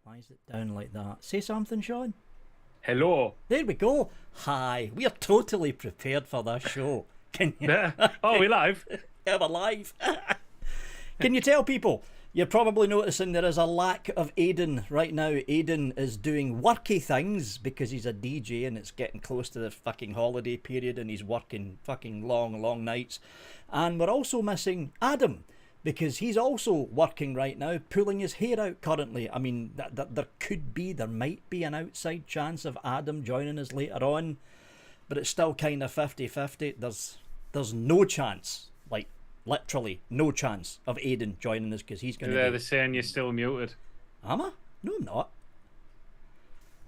Why is it down like that? Say something, Sean. Hello. There we go. Hi. We are totally prepared for this show. Can you? Oh, we live? Yeah, we're live. Can you tell people? You're probably noticing there is a lack of Aiden right now. Aiden is doing worky things because he's a DJ and it's getting close to the fucking holiday period and he's working fucking long nights. And we're also missing Adam because he's also working right now, pulling his hair out currently. I mean, there might be an outside chance of Adam joining us later on, but it's still kind of 50-50. There's no chance, like literally no chance of Aiden joining us because he's going to be... They're saying you're still muted. Am I? No, I'm not.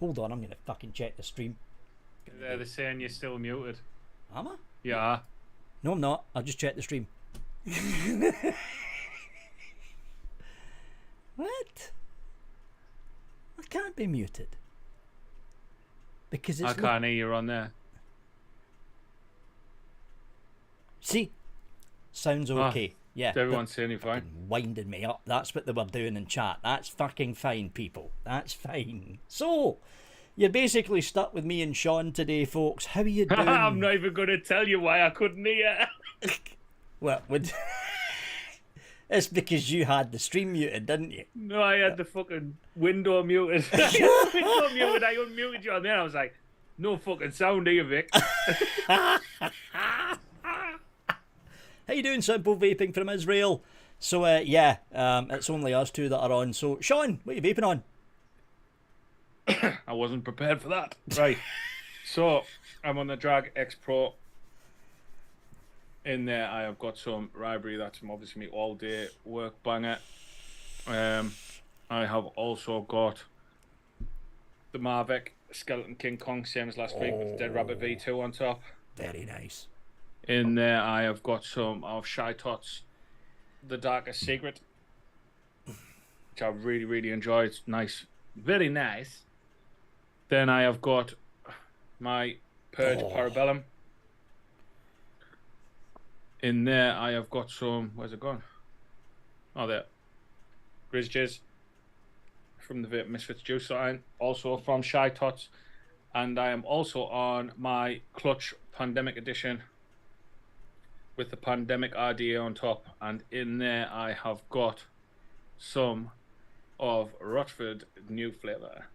Hold on, I'm going to fucking check the stream. They're saying you're still muted. Am I? Yeah. No, I'm not. I'll just check the stream. What? I can't be muted. Because it's... I can't hear you on there. See? Sounds okay. Yeah. Everyone's saying you're fine. Winding me up. That's what they were doing in chat. That's fucking fine, people. That's fine. So, you're basically stuck with me and Sean today, folks. How are you doing? I'm not even going to tell you why I couldn't hear. Well, it's because you had the stream muted, didn't you? No, I had the fucking window muted. I had the window muted. I unmuted you on there. I was like, no fucking sound here, Vic. How you doing, Simple Vaping from Israel? So, it's only us two that are on. So, Sean, what are you vaping on? I wasn't prepared for that. Right. So, I'm on the Drag Expo. In there, I have got some Ribery. That's obviously my all-day work banger. I have also got the Mavic Skeleton King Kong, same as last week, with the Dead Rabbit V2 on top. Very nice. In there, I have got some of Shy Tots, The Darkest Secret, which I really enjoy. It's nice, very nice. Then I have got my Purge Parabellum. In there, I have got some... Where's it gone? Oh, there. Grizzlies from the Vape Misfits Juice line. Also from Shy Tots. And I am also on my Clutch Pandemic Edition with the Pandemic RDA on top. And in there, I have got some of Rochford new flavour.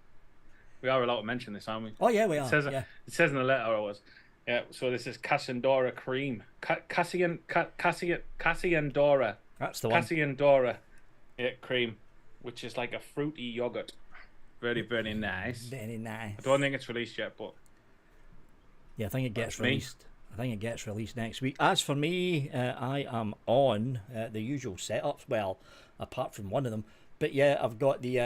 We are allowed to mention this, aren't we? Oh, yeah, we are. It says in the letter I was... Yeah, so this is Cassiandora cream. Cassiandora. That's the one. Cassiandora cream, which is like a fruity yogurt. Very nice. Very nice. I don't think it's released yet, but... Yeah, I think it gets released. I think it gets released next week. As for me, I am on the usual setups. Well, apart from one of them. But yeah, I've got the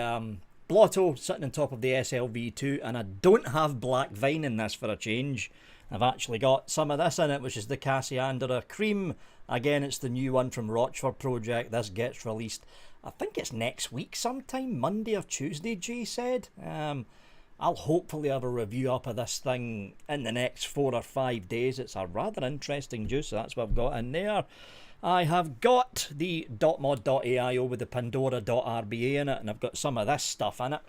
Blotto sitting on top of the SLV2, and I don't have Black Vine in this for a change. I've actually got some of this in it, which is the Cassiandra Cream. Again, it's the new one from Rochford Project. This gets released, I think it's next week sometime, Monday or Tuesday, Jay said. I'll hopefully have a review up of this thing in the next 4 or 5 days. It's a rather interesting juice, so that's what I've got in there. I have got the .mod.aio with the Pandora.rba in it, and I've got some of this stuff in it.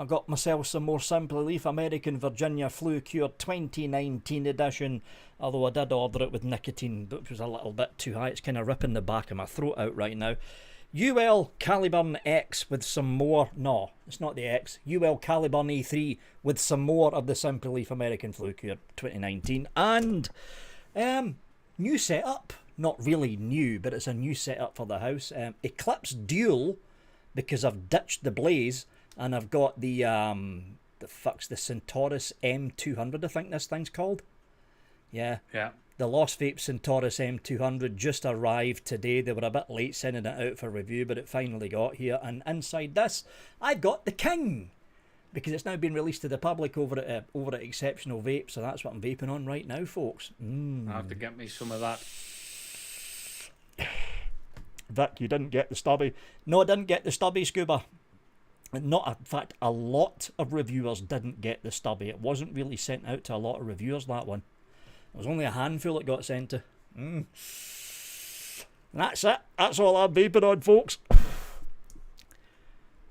I've got myself some more Simply Leaf American Virginia Flu Cure 2019 edition, although I did order it with nicotine, which was a little bit too high. It's kind of ripping the back of my throat out right now. UL Caliburn X with some more, no, it's not the X, UL Caliburn E3 with some more of the Simply Leaf American Flu Cure 2019, and new setup, not really new, but it's a new setup for the house, Eclipse Dual, because I've ditched the Blaze, and I've got the Centaurus M200, I think this thing's called. Yeah. The Lost Vape Centaurus M200 just arrived today. They were a bit late sending it out for review, but it finally got here. And inside this, I've got the King, because it's now been released to the public over at Exceptional Vape. So that's what I'm vaping on right now, folks. I have to get me some of that. Vic, you didn't get the stubby. No, I didn't get the stubby, Scuba. In fact, a lot of reviewers didn't get the stubby. It wasn't really sent out to a lot of reviewers, that one. It was only a handful it got sent to. That's it. That's all I'm vaping on, folks.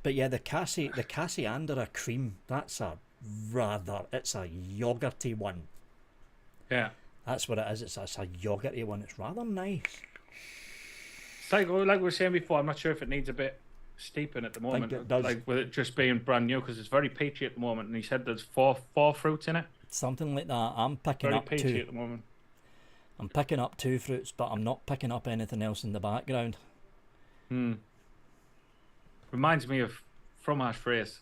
But yeah, the Cassiandra cream, it's a yogurty one. Yeah. That's what it is. It's a yogurty one. It's rather nice. It's like we were saying before, I'm not sure if it needs a bit steeping at the moment. I think it does. Like with it just being brand new, because it's very peachy at the moment. And he said there's four fruits in it. Something like that. I'm picking Very up peachy two. at the moment. I'm picking up 2 fruits, but I'm not picking up anything else in the background. Reminds me of fromage fraise.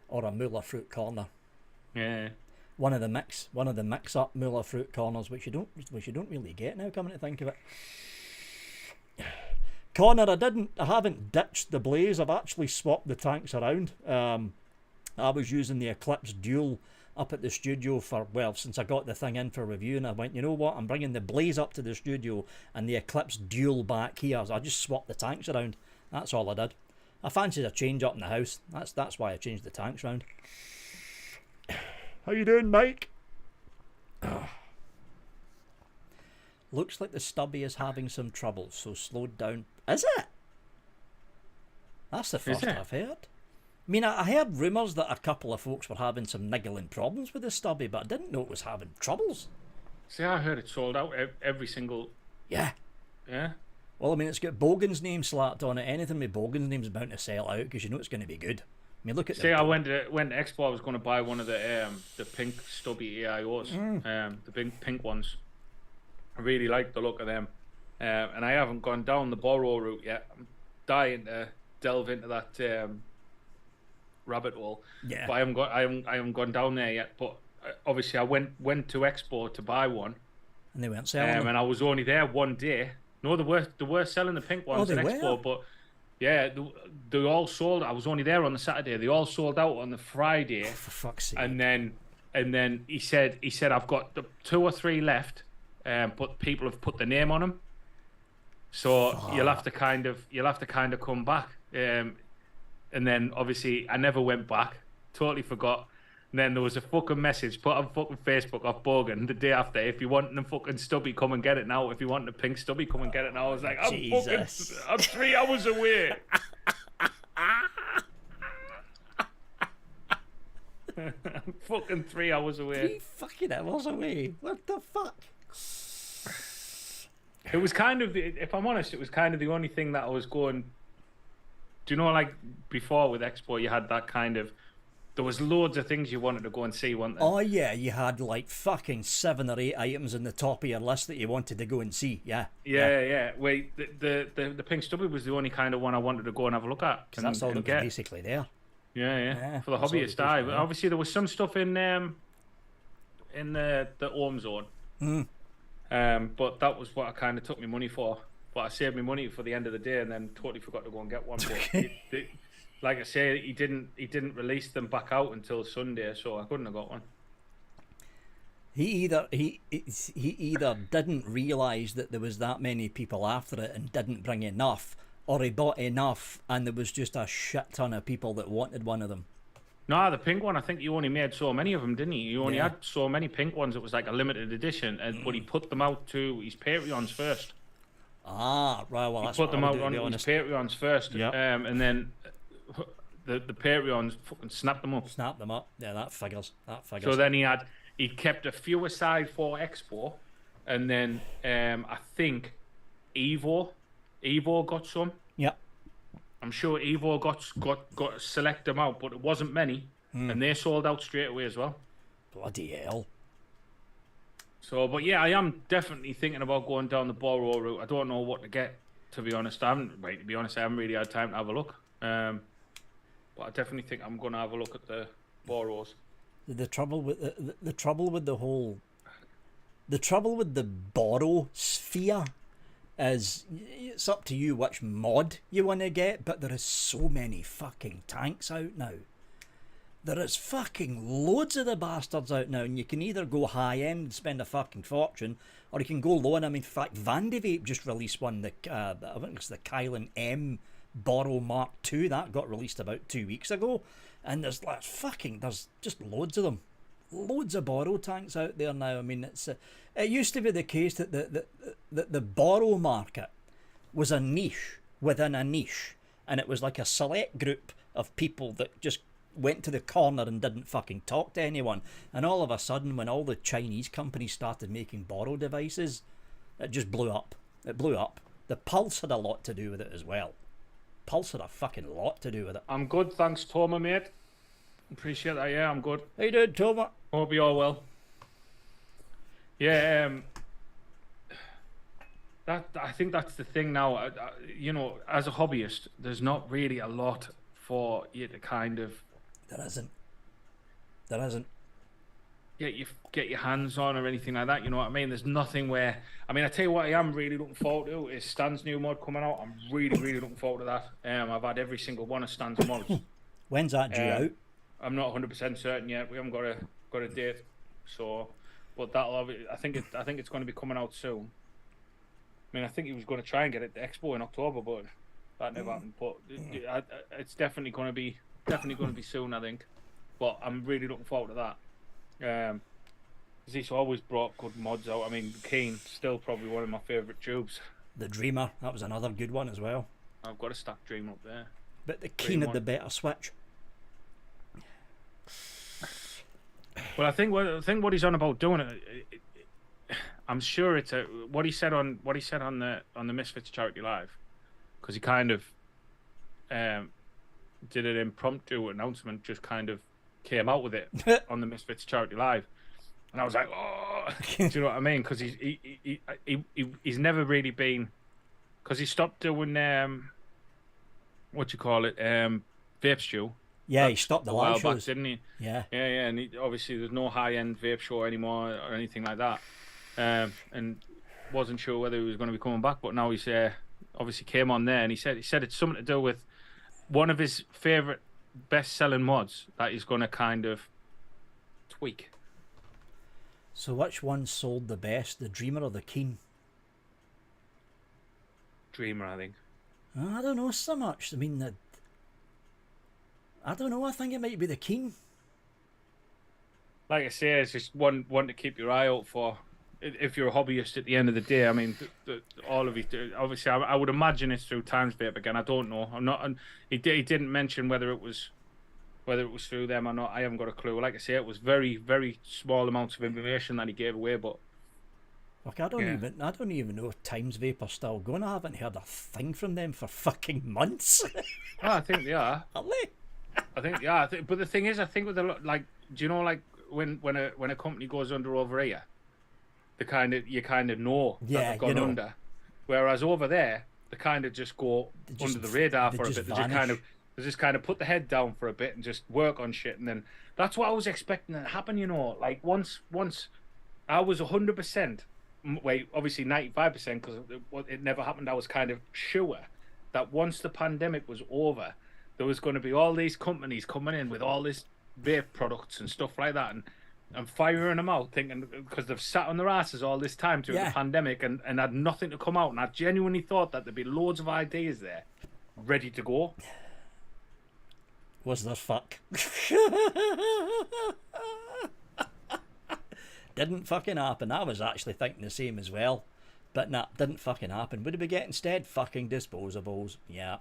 Or a Muller fruit corner. Yeah. One of the mix up Muller fruit corners, which you don't really get now, coming to think of it. Connor, I haven't ditched the Blaze. I've actually swapped the tanks around. I was using the Eclipse Dual up at the studio since I got the thing in for review, and I went, you know what, I'm bringing the Blaze up to the studio and the Eclipse Dual back here. So I just swapped the tanks around. That's all I did. I fancied a change up in the house. That's why I changed the tanks around. How you doing, Mike? Looks like the stubby is having some trouble, so slowed down. Is it? That's the first I've heard. I mean, I heard rumours that a couple of folks were having some niggling problems with the stubby, but I didn't know it was having troubles. See, I heard it sold out every single... Yeah. Yeah? Well, I mean, it's got Bogan's name slapped on it. Anything with Bogan's name's bound to sell out, because you know it's going to be good. I mean, look at I went to Expo. I was going to buy one of the pink stubby AIOs, the pink ones. I really like the look of them, and I haven't gone down the borrow route yet. I'm dying to delve into that rabbit hole. Yeah. But I haven't gone down there yet. But obviously, I went to Expo to buy one, and they weren't selling them. And I was only there one day. No, they were selling the pink ones at Expo, but. Yeah, they all sold. I was only there on the Saturday. They all sold out on the Friday. Oh, for fuck's sake! And then he said I've got the 2 or 3 left, but people have put the name on them. So you'll have to kind of come back. And then obviously I never went back. Totally forgot. And then there was a fucking message put on fucking Facebook off Bogan the day after. If you want the fucking stubby, come and get it now. If you want the pink stubby, come and get it now. I was like, I'm 3 hours away. I'm fucking 3 hours away. 3 fucking hours away. What the fuck? It was kind of, if I'm honest, it was kind of the only thing that I was going. Do you know, like before with Expo, you had that kind of. There was loads of things you wanted to go and see, weren't there? Oh yeah, you had like fucking 7 or 8 items in the top of your list that you wanted to go and see. Yeah. Wait, the pink stubby was the only kind of one I wanted to go and have a look at. Because that's all that was basically there. Yeah. For the hobbyist eye. But obviously there was some stuff in the home zone. But that was what I kind of took my money for. But I saved my money for the end of the day and then totally forgot to go and get one. But like I say, he didn't release them back out until Sunday, so I couldn't have got one. He either didn't realise that there was that many people after it and didn't bring enough, or he bought enough and there was just a shit ton of people that wanted one of them. No, the pink one, I think you only made so many of them, didn't he? You only had so many pink ones. It was like a limited edition, but he put them out to his Patreons first. Ah, right. Well, he put them out on his Patreons first, and then the Patreons fucking snapped them up. Yeah, that figures. So then he kept a few aside for Expo, and then I think Evo got some. Yeah. I'm sure Evo got to select them out, but it wasn't many, and they sold out straight away as well. Bloody hell. So, but yeah, I am definitely thinking about going down the borrow route. I don't know what to get, to be honest. I haven't really had time to have a look. But I definitely think I'm going to have a look at the borrows. The trouble with the borrow sphere is it's up to you which mod you want to get, but there is so many fucking tanks out now. There is fucking loads of the bastards out now, and you can either go high end and spend a fucking fortune, or you can go low. And I mean, in fact, Vape just released one. I think it's the Kylan M Borrow Mark II that got released about 2 weeks ago, and there's just loads of them, loads of borrow tanks out there now. I mean, it used to be the case that the borrow market was a niche within a niche. and it was like a select group of people that just went to the corner and didn't fucking talk to anyone. And all of a sudden, when all the Chinese companies started making borrow devices, it just blew up. It blew up. The Pulse had a lot to do with it as well. Pulse had a fucking lot to do with it. I'm good, thanks, Toma, mate. Appreciate that. Yeah, I'm good. How you doing, Toma? Hope you all well. Yeah, I think that's the thing now. You know, as a hobbyist, there's not really a lot for you to kind of. There isn't. Get your hands on or anything like that. You know what I mean? There's nothing where. I mean, I tell you what, I am really looking forward to is Stan's new mod coming out. I'm really looking forward to that. I've had every single one of Stan's mods. When's that due out? I'm not 100% certain yet. We haven't got a date. So, but I think it's going to be coming out soon. I mean, I think he was going to try and get it to Expo in October, but that never happened. But it's definitely going to be soon, I think. But I'm really looking forward to that. He's always brought good mods out. I mean, Keen still probably one of my favourite tubes. The Dreamer, that was another good one as well. I've got a stack Dreamer up there. But the Keen had the better switch. Well, I think what he's on about doing it. I'm sure it's what he said on the Misfits Charity Live, because he kind of did an impromptu announcement, just kind of came out with it on the Misfits Charity Live, and I was like, oh, do you know what I mean? Because he's never really been, because he stopped doing what you call it, vape stew. Yeah, he stopped the live shows, didn't he? Yeah. And obviously there's no high-end vape show anymore or anything like that. And wasn't sure whether he was going to be coming back, but now he's obviously came on there, and he said it's something to do with one of his favourite best-selling mods that he's going to kind of tweak. So which one sold the best, the Dreamer or the Keen? Dreamer, I think. I don't know so much. I mean, I don't know. I think it might be the Keen. Like I say, it's just one to keep your eye out for. If you're a hobbyist at the end of the day, I mean, all of you. Obviously, I would imagine it's through Times Vape again. I don't know. I'm not. He didn't mention whether it was through them or not. I haven't got a clue. Like I say, it was very small amounts of information that he gave away. But look, I don't even know if Times Vape are still going. I haven't heard a thing from them for fucking months. I think they are. Are they? I think yeah. But the thing is, I think with do you know, like when a company goes under over here, you kind of know that they've gone under. Whereas over there, they kind of just go under the radar for a bit. They just kind of put the head down for a bit and just work on shit, and then that's what I was expecting to happen. You know, like once I was 100%, wait, obviously 95% because it never happened. I was kind of sure that once the pandemic was over, there was going to be all these companies coming in with all this vape products and stuff like that, and firing them out, thinking because they've sat on their asses all this time during the pandemic and had nothing to come out. And I genuinely thought that there'd be loads of ideas there, ready to go. Was there fuck? Didn't fucking happen. I was actually thinking the same as well, but nah, didn't fucking happen. Would it be get instead fucking disposables? Yeah.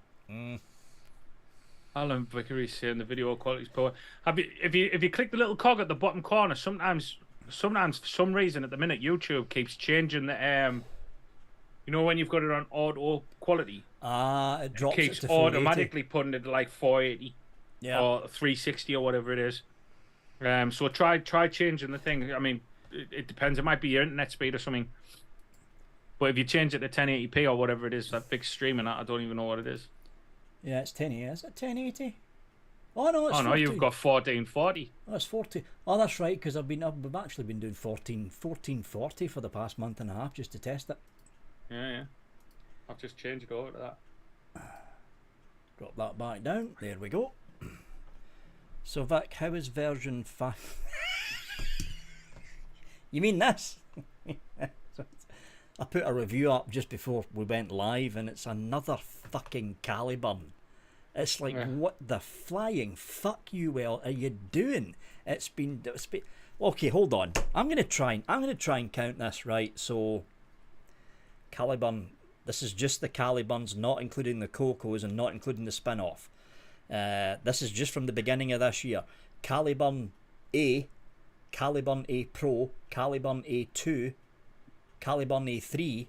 Alan Vickery saying the video quality's poor. If you click the little cog at the bottom corner, sometimes for some reason at the minute YouTube keeps changing the you know, when you've got it on auto quality, it drops. It keeps to 480. automatically putting it to like 480 or 360 or whatever it is. So try changing the thing. I mean, it depends. It might be your internet speed or something. But if you change it to 1080p or whatever it is, that big streaming, I don't even know what it is. Yeah, it's 1080. Is it 1080? Oh no, it's 40. You've got 1440. Oh, it's 40. Oh, that's right, because I've actually been doing 1440 for the past month and a half just to test it. Yeah. I've just changed it over to that. Drop that back down. There we go. So Vic, how is version 5? You mean this? I put a review up just before we went live, and it's another fucking Caliburn. It's like, what the flying fuck you are you doing? It's been okay. Hold on. I'm gonna try and count this right. So Caliburn This is just the Caliburns, not including the Cocos and not including the spin-off. This is just from the beginning of this year. Caliburn A, Caliburn A Pro, Caliburn A2, Caliburn A3,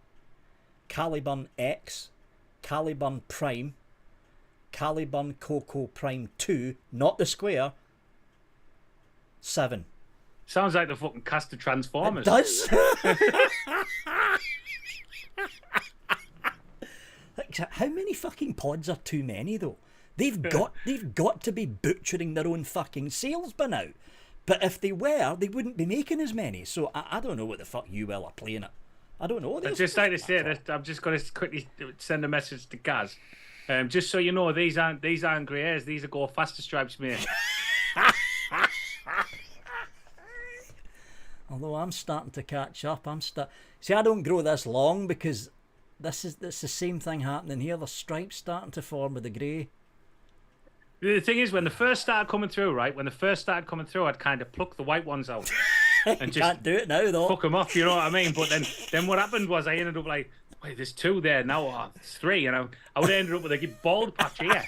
Caliburn X, Caliburn Prime, Caliburn Coco Prime 2, not the square, 7. Sounds like the fucking cast of Transformers. It does. How many fucking pods are too many though? They've got to be butchering their own fucking sales by now. But if they were, they wouldn't be making as many. So I don't know what the fuck you are playing it. I don't know. I'd just like to say that I'm just going to quickly send a message to Gaz. Just so you know, these aren't grey hairs. These are Go Faster stripes, mate. Although I'm starting to catch up. See, I don't grow this long because it's the same thing happening here. The stripes starting to form with the grey. The thing is, when they first started coming through, I'd kind of pluck the white ones out. And you can't do it now, though. Fuck them off, you know what I mean? But then what happened was I ended up like, wait, there's 2 there now, there's 3, and I would have ended up with a bald patch here.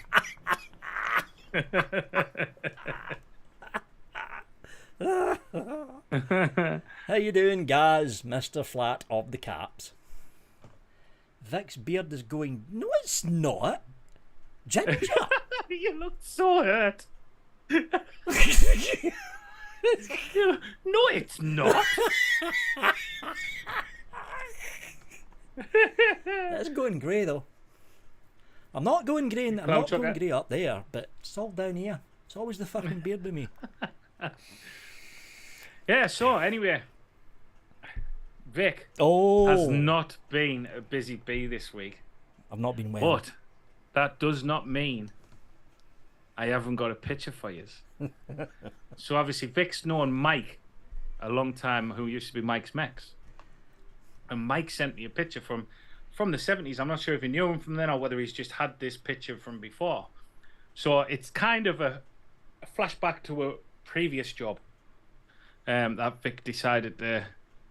How you doing, Gaz, Mr. Flat of the Caps? Vic's beard is going, no it's not. Ginger. You look so hurt. No, it's not. It's going grey though. I'm not going grey. I'm not going grey up there, but it's all down here. It's always the fucking beard with me. Yeah. So anyway, Vic has not been a busy bee this week. I've not been well. But that does not mean I haven't got a picture for you. So obviously Vic's known Mike a long time, who used to be Mike's Mex. And Mike sent me a picture from the 70s. I'm not sure if he knew him from then or whether he's just had this picture from before. So it's kind of a flashback to a previous job that Vic decided to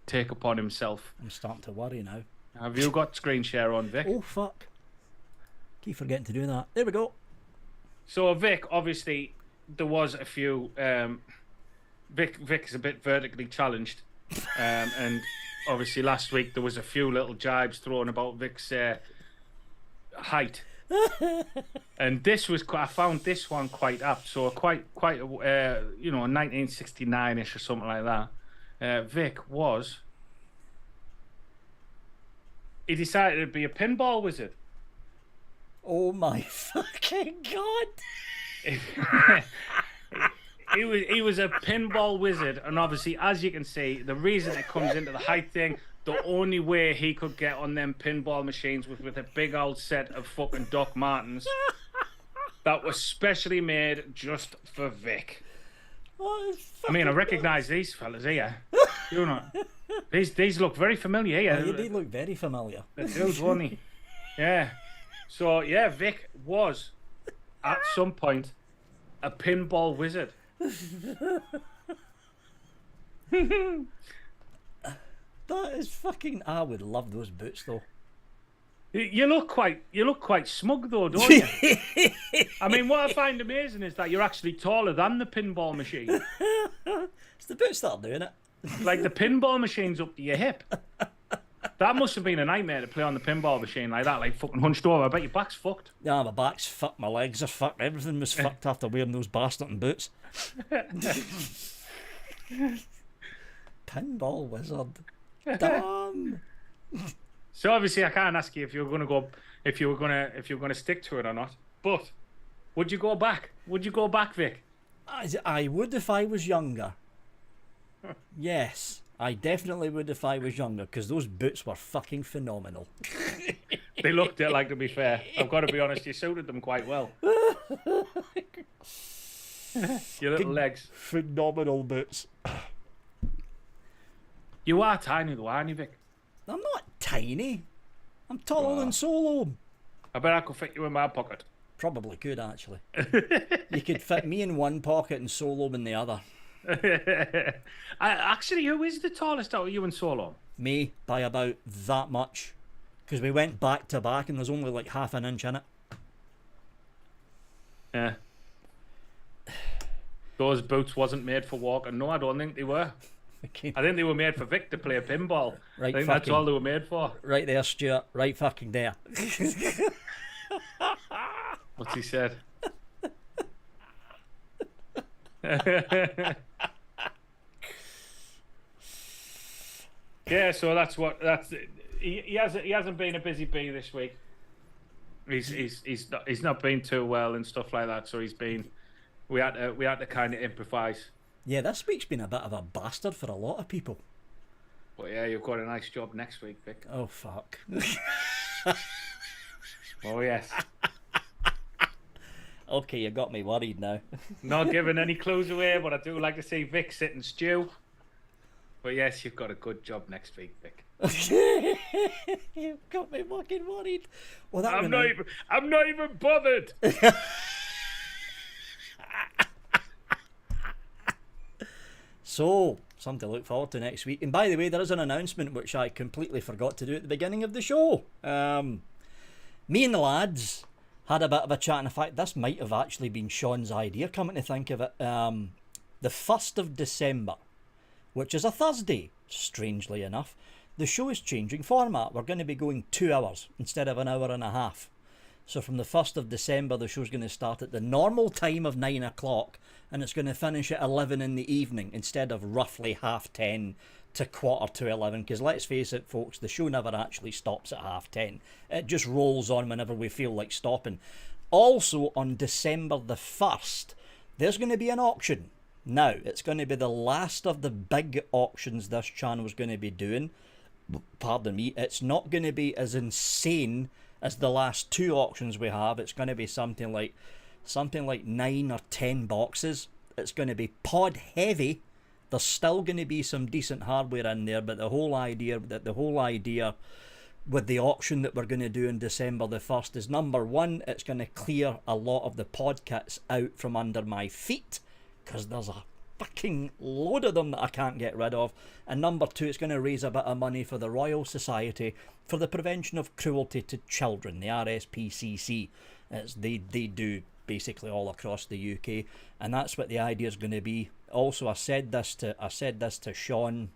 take upon himself. I'm starting to worry now. Have you got screen share on, Vic? Oh, fuck. Keep forgetting to do that. There we go. So Vic, obviously, there was a few... Vic's a bit vertically challenged. And obviously last week there was a few little jibes thrown about Vic's height. And this was... I found this one quite apt. So quite a 1969-ish or something like that. Vic was... He decided to be a pinball wizard. Oh my fucking god! He was a pinball wizard, and obviously, as you can see, the reason it comes into the height thing, the only way he could get on them pinball machines was with a big old set of fucking Doc Martens that was specially made just for Vic. I mean, I recognise these fellas here. You know, these look very familiar here. Oh, they look very familiar. The dudes, wasn't he? Yeah. So yeah, Vic was at some point a pinball wizard. That is fucking... I would love those boots though. You look quite smug though, don't you? I mean, what I find amazing is that you're actually taller than the pinball machine. It's the boots that are doing it. Like the pinball machine's up to your hip. That must have been a nightmare to play on the pinball machine like that, like fucking hunched over. I bet your back's fucked. Yeah, my back's fucked, my legs are fucked, everything was fucked after wearing those bastard boots. Pinball wizard. Damn. So obviously I can't ask you if you were gonna stick to it or not. But would you go back? Would you go back, Vic? I would if I was younger. Yes. I definitely would if I was younger, because those boots were fucking phenomenal. They looked it, like, to be fair. I've got to be honest, you suited them quite well. Your little legs. Phenomenal boots. You are tiny though, aren't you, Vic? I'm not tiny. I'm taller than Solo. I bet I could fit you in my pocket. Probably could, actually. You could fit me in one pocket and Solo in the other. Actually, who is the tallest out of you and Solo? Me, by about that much. Because we went back to back and there's only like half an inch in it. Yeah. Those boots wasn't made for walking. No, I don't think they were. Okay. I think they were made for Vic to play a pinball. Right, I think that's all they were made for. Right there, Stuart. Right fucking there. What's he said? Yeah, so that's he hasn't been a busy bee this week. He's not been too well and stuff like that. So we had to kind of improvise. Yeah, this week's been a bit of a bastard for a lot of people. But yeah, you've got a nice job next week, Vic. Oh fuck. Oh yes. Okay, you got me worried now. Not giving any clues away, but I do like to see Vic sit and stew. But yes, you've got a good job next week, Vic. You've got me fucking worried. Well, that I'm not even bothered. So, something to look forward to next week. And by the way, there is an announcement which I completely forgot to do at the beginning of the show. Me and the lads had a bit of a chat. In fact, this might have actually been Sean's idea, coming to think of it. The 1st of December, which is a Thursday, strangely enough, the show is changing format. We're going to be going 2 hours instead of an hour and a half. So from the 1st of December, the show's going to start at the normal time of 9 o'clock and it's going to finish at 11 in the evening instead of roughly 10:30 to 11:15. Because let's face it, folks, the show never actually stops at 10:30. It just rolls on whenever we feel like stopping. Also, on December the 1st, there's going to be an auction. Now, it's going to be the last of the big auctions this channel is going to be doing. Pardon me, it's not going to be as insane as the last 2 auctions we have. It's going to be something like 9 or 10 boxes. It's going to be pod heavy. There's still going to be some decent hardware in there, but the whole idea with the auction that we're going to do on December the 1st is, number one, it's going to clear a lot of the pod kits out from under my feet, because there's a fucking load of them that I can't get rid of. And number two, it's going to raise a bit of money for the Royal Society for the Prevention of Cruelty to Children, the RSPCC. They do basically all across the UK, and that's what the idea is going to be. Also, I said this to Sean.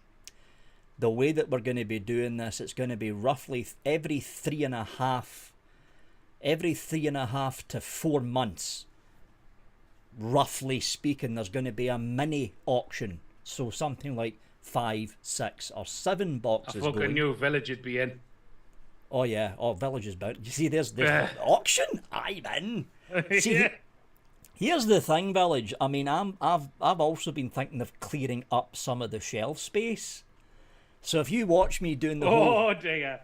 The way that we're going to be doing this, it's going to be roughly every 3.5 to 4 months. Roughly speaking, there's going to be a mini auction, so something like 5, 6 or 7 boxes. I fucking knew Village would be in. Oh yeah, Village is bound. You see, there's auction. I'm in. See, Yeah. Here's the thing, Village. I mean, I've also been thinking of clearing up some of the shelf space. So if you watch me doing the Oh dear.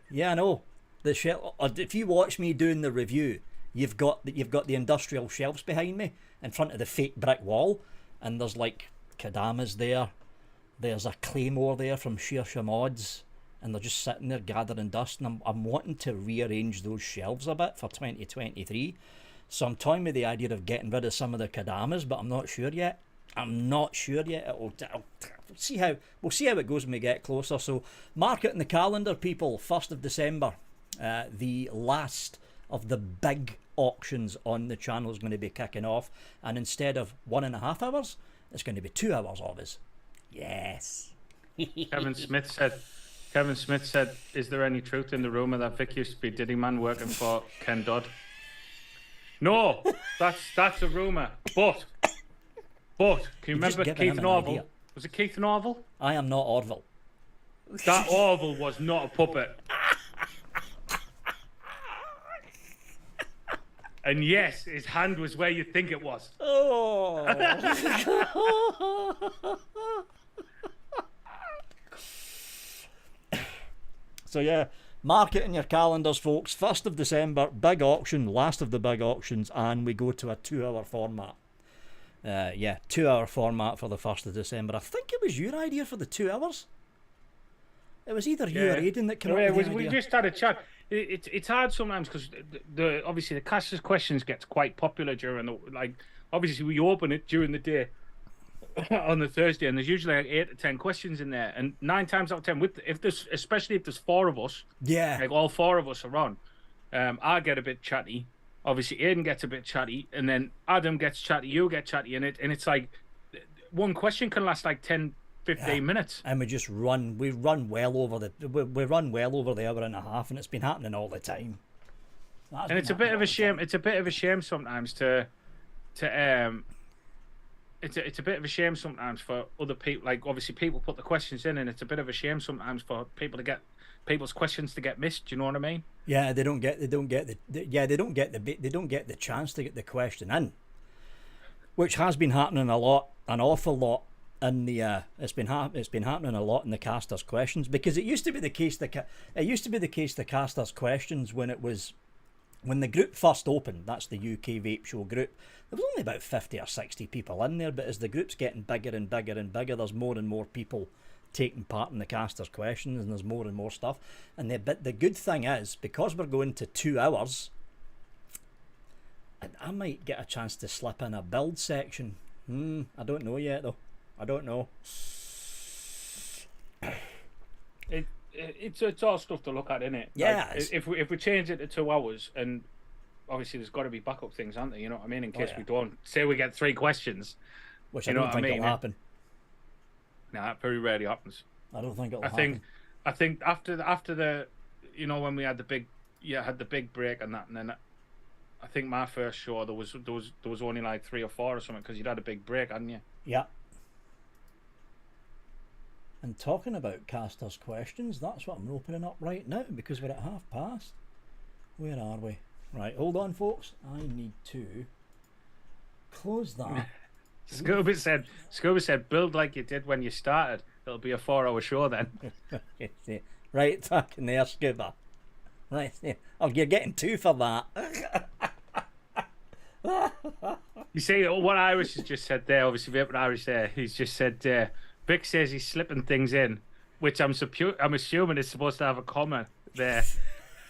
yeah, I know the shelf. If you watch me doing the review, you've got the industrial shelves behind me in front of the fake brick wall, and there's like Kadamas there. There's a Claymore there from Sheer Mods, and they're just sitting there gathering dust. And I'm wanting to rearrange those shelves a bit for 2023. So I'm toying with the idea of getting rid of some of the Kadamas, but I'm not sure yet. We'll see how it goes when we get closer. So mark it in the calendar, people. 1st of December, the last of the big auctions on the channel is going to be kicking off, and instead of 1.5 hours, it's going to be 2 hours of us. Yes. Kevin Smith said, is there any truth in the rumour that Vic used to be Diddy Man working for Ken Dodd? No, that's a rumour. But can you remember Keith Norville? Was it Keith Norville? I am not Orville. That Orville was not a puppet. And yes, his hand was where you think it was. Oh. So yeah, mark it in your calendars, folks. 1st of December, big auction, last of the big auctions, and we go to a 2-hour format. 2-hour format for the 1st of December. I think it was your idea for the 2 hours. It was either you or Aidan that came up with the idea. We just had a chat. It's hard sometimes because obviously the casters questions gets quite popular during the, like, obviously we open it during the day on the Thursday, and there's usually like 8 to 10 questions in there, and 9 times out of 10, especially if there's 4 of us, like all 4 of us are on, I get a bit chatty. Obviously, Aiden gets a bit chatty, and then Adam gets chatty, you get chatty, and it's like one question can last like 10, 15 minutes, and we run well over the hour and a half, and it's been happening all the time. And it's a bit of a shame. It's a bit of a shame sometimes it's a bit of a shame sometimes for other people. Like, obviously people put the questions in, and it's a bit of a shame sometimes for people's questions to get missed. Do you know what I mean? Yeah, they don't get the chance to get the question in, which has been happening an awful lot in the it's been happening a lot in the casters questions, because it used to be the case the casters questions when the group first opened. That's the UK Vape Show group. There was only about 50 or 60 people in there, but as the group's getting bigger and bigger and bigger, there's more and more people taking part in the casters questions, and there's more and more stuff. And the good thing is, because we're going to 2 hours, and I might get a chance to slip in a build section. I don't know yet though. I don't know. It's all stuff to look at, isn't it? Yeah. Like, if we change it to 2 hours, and obviously there's got to be backup things, aren't there? You know what I mean? In case we don't, say we get 3 questions, which I don't think will happen. No, that very rarely happens. I don't think it'll happen. I think after the, when we had the big break and that, and then I think my first show there was only like 3 or 4 or something, because you'd had a big break, hadn't you? Yeah. And talking about casters questions, that's what I'm opening up right now, because we're at past. Where are we? Right, hold on, folks. I need to close that. Scuba said, build like you did when you started. It'll be a 4-hour show then. Right, fucking there, Scuba. Right, oh, you're getting 2 for that. You see, what Irish has just said there, obviously, Vaping Irish there, he's just said, Vic says he's slipping things in, which I'm assuming is supposed to have a comma there.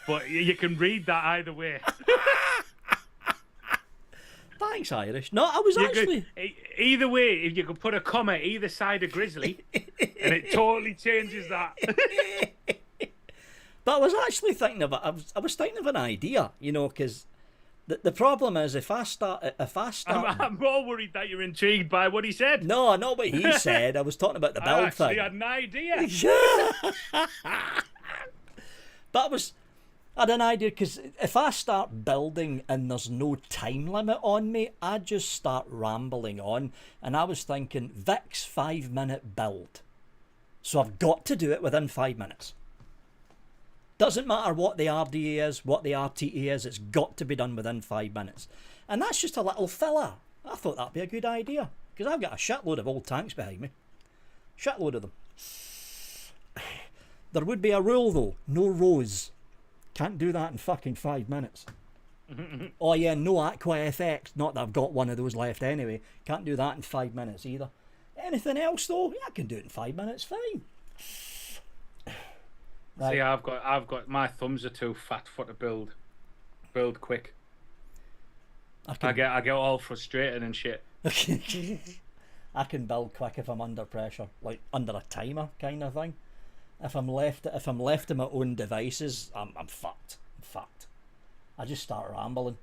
But you can read that either way. Thanks, Irish. No, I was actually... Either way, if you could put a comma either side of Grizzly, and it totally changes that. But I was actually thinking of it. I was thinking of an idea, because the problem is if I start... I'm more worried that you're intrigued by what he said. No, not what he said. I was talking about the build thing. I had an idea. But I had an idea, because if I start building and there's no time limit on me, I just start rambling on. And I was thinking, Vic's 5-minute build. So I've got to do it within 5 minutes. Doesn't matter what the RDA is, what the RTA is, it's got to be done within 5 minutes. And that's just a little filler. I thought that'd be a good idea, because I've got a shitload of old tanks behind me. Shitload of them. There would be a rule though, no rows. Can't do that in fucking 5 minutes. Oh yeah, no Aqua FX. Not that I've got one of those left anyway. Can't do that in 5 minutes either. Anything else though? Yeah, I can do it in 5 minutes, fine. Right. See, I've got my thumbs are too fat for to build quick. I get all frustrated and shit. I can build quick if I'm under pressure, like under a timer kind of thing. If I'm left to my own devices, I'm fucked. I just start rambling.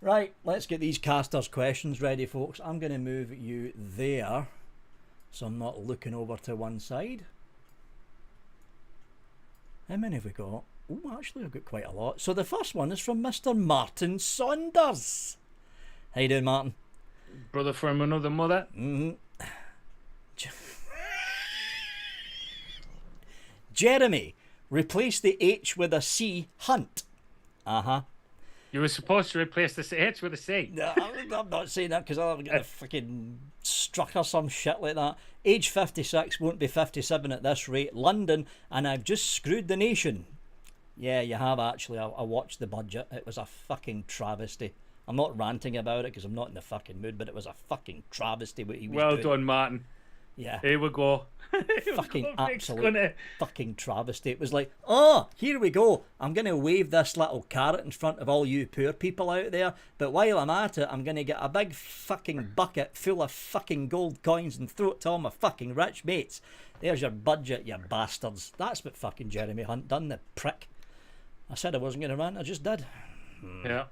Right, let's get these casters questions ready, folks. I'm going to move you there, so I'm not looking over to one side. How many have we got? Oh, actually, I've got quite a lot. So the first one is from Mr. Martin Saunders. How you doing, Martin? Brother from another mother. Jeremy, replace the H with a C. Hunt. You were supposed to replace the H with a C. No, I'm not saying that because I'm going to fucking struck or some shit like that. Age 56, won't be 57 at this rate. London, and I've just screwed the nation. Yeah, you have actually. I watched the budget. It was a fucking travesty. I'm not ranting about it because I'm not in the fucking mood, but it was a fucking travesty what he was doing. Well done, Martin. Yeah. Here we go. Fucking absolute fucking travesty. It was like, oh, here we go. I'm going to wave this little carrot in front of all you poor people out there. But while I'm at it, I'm going to get a big fucking bucket full of fucking gold coins and throw it to all my fucking rich mates. There's your budget, you bastards. That's what fucking Jeremy Hunt done, the prick. I said I wasn't going to rant, I just did. Yeah.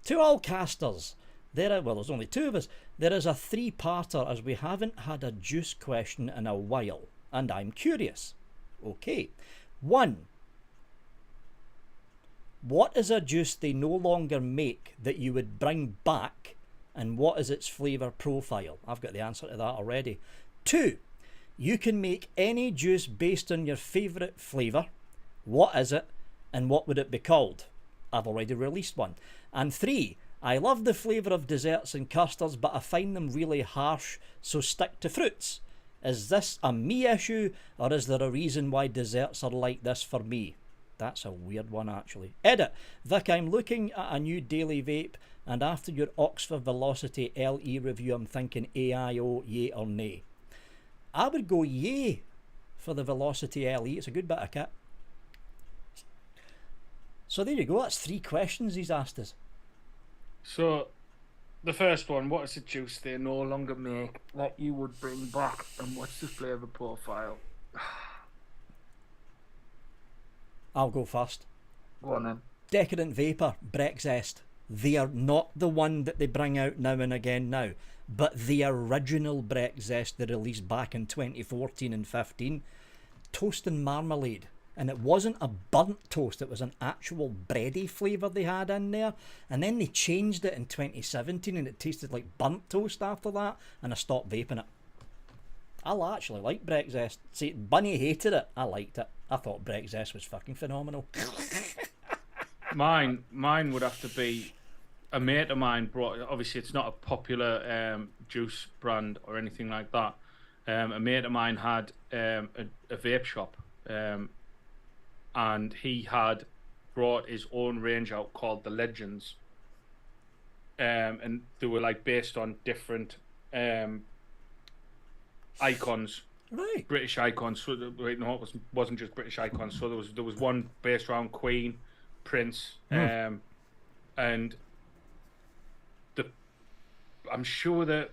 To all casters, there's only two of us. There is a three-parter as we haven't had a juice question in a while, and I'm curious. Okay. 1. What is a juice they no longer make that you would bring back, and what is its flavour profile? I've got the answer to that already. 2. You can make any juice based on your favourite flavour. What is it, and what would it be called? I've already released one. And 3. I love the flavour of desserts and custards, but I find them really harsh, so stick to fruits. Is this a me issue, or is there a reason why desserts are like this for me? That's a weird one, actually. Edit. Vic, I'm looking at a new daily vape, and after your Oxford Velocity LE review, I'm thinking AIO, yay or nay. I would go yay for the Velocity LE. It's a good bit of kit. So there you go. That's 3 questions he's asked us. So, the first one, what is the juice they no longer make that you would bring back, and what's the flavour profile? I'll go first. Go on then. Decadent Vapor, Brexzest. They are not the one that they bring out now and again now, but the original Brexzest they released back in 2014 and 15. Toast and marmalade. And it wasn't a burnt toast, it was an actual bready flavour they had in there. And then they changed it in 2017 and it tasted like burnt toast after that, and I stopped vaping it. I actually like Brexzest. See, Bunny hated it. I liked it. I thought Brexzest was fucking phenomenal. Mine would have to be a mate of mine brought. Obviously, it's not a popular juice brand or anything like that. A mate of mine had a vape shop. And he had brought his own range out called the Legends, and they were like based on different icons, right? British icons. So wait, no, it wasn't just British icons. So there was one based around Queen, Prince, and I'm sure the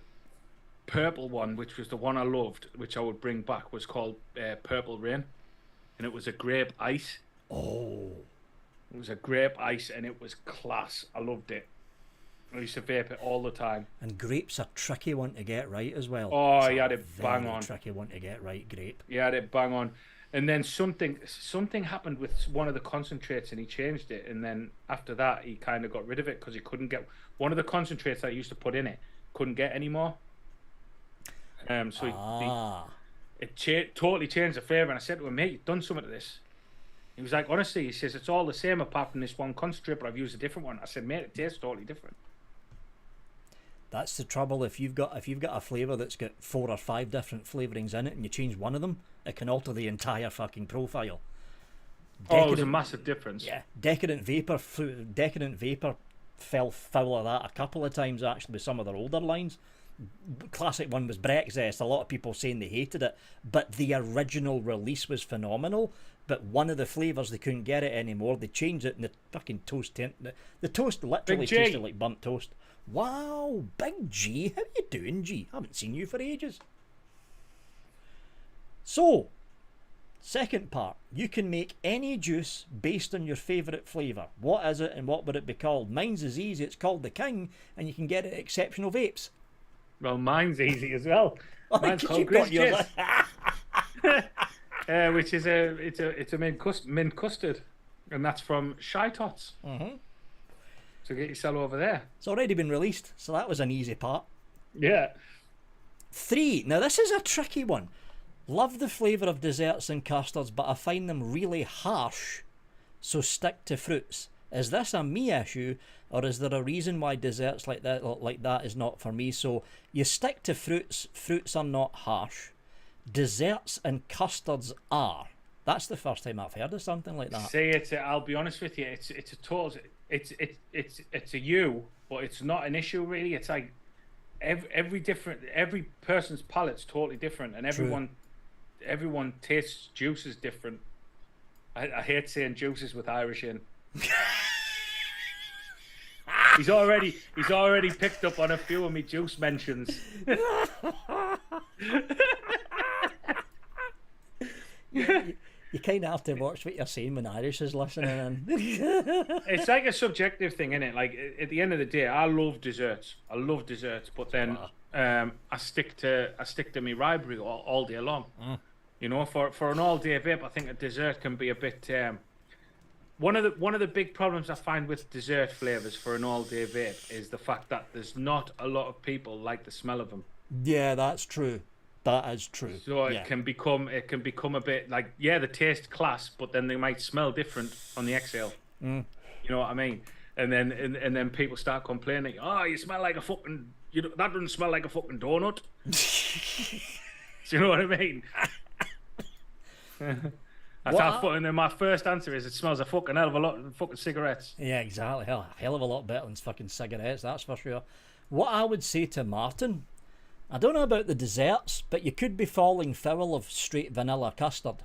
purple one, which was the one I loved, which I would bring back, was called Purple Rain. And it was a grape ice. Oh. It was a grape ice and it was class. I loved it. I used to vape it all the time. And grape's a tricky one to get right as well. Oh, it's he had it bang on. Tricky one to get right, grape. He had it bang on. And then something happened with one of the concentrates and he changed it. And then after that, he kind of got rid of it because he couldn't get... One of the concentrates I used to put in it, couldn't get anymore. It totally changed the flavour, and I said to him, mate, you've done something to this. He was like, honestly, he says, it's all the same apart from this one concentrate, but I've used a different one. I said, mate, it tastes totally different. That's the trouble. If you've got a flavour that's got 4 or 5 different flavourings in it and you change one of them, it can alter the entire fucking profile. It was a massive difference. Yeah, Decadent Vapor fell foul of that a couple of times, actually, with some of their older lines. Classic one was Brexzest. A lot of people saying they hated it, but the original release was phenomenal. But one of the flavours, they couldn't get it anymore. They changed it, and the fucking toast the toast literally tasted like burnt toast. Wow, Big G, how you doing, G? I haven't seen you for ages. So, second part, you can make any juice based on your favourite flavour. What is it, and what would it be called? Mine's is easy. It's called the King, and you can get it at Exceptional Vapes. Well, mine's easy as well. Mine's called Grizzly which is a mint custard, and that's from Shy Tots. So get yourself over there. It's already been released, so that was an easy part. Yeah. 3. Now this is a tricky one. Love the flavour of desserts and custards, but I find them really harsh, so stick to fruits. Is this a me issue, or is there a reason why desserts like that is not for me? So you stick to fruits. Fruits are not harsh. Desserts and custards are. That's the first time I've heard of something like that. I'll be honest with you. It's a total. It's a you, but it's not an issue really. It's like every person's palate's totally different, and everyone tastes juices different. I hate saying juices with Irish in. He's already picked up on a few of me juice mentions. You kind of have to watch what you're saying when Irish is listening in. It's like a subjective thing, isn't it? Like, at the end of the day, I love desserts, but then I stick to my rye all day long. You know, for an all-day vape, I think a dessert can be a bit. One of the big problems I find with dessert flavors for an all-day vape is the fact that there's not a lot of people like the smell of them. Yeah, that's true. That is true. So it can become a bit like, yeah, the taste class, but then they might smell different on the exhale. You know what I mean? And then people start complaining. Oh, you smell like a fucking. That doesn't smell like a fucking donut. Do you know what I mean? And then my first answer is, it smells a fucking hell of a lot of fucking cigarettes. Yeah, exactly. Hell, a hell of a lot better than fucking cigarettes, that's for sure. What I would say to Martin, I don't know about the desserts, but you could be falling foul of straight vanilla custard.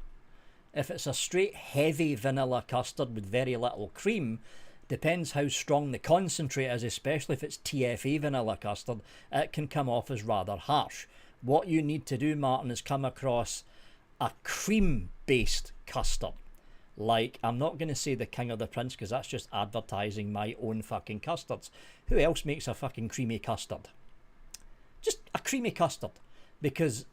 If it's a straight heavy vanilla custard with very little cream, depends how strong the concentrate is, especially if it's TFA vanilla custard, it can come off as rather harsh. What you need to do, Martin, is come across a cream-based custard. Like, I'm not going to say the King or the Prince, because that's just advertising my own fucking custards. Who else makes a fucking creamy custard? Just a creamy custard. Because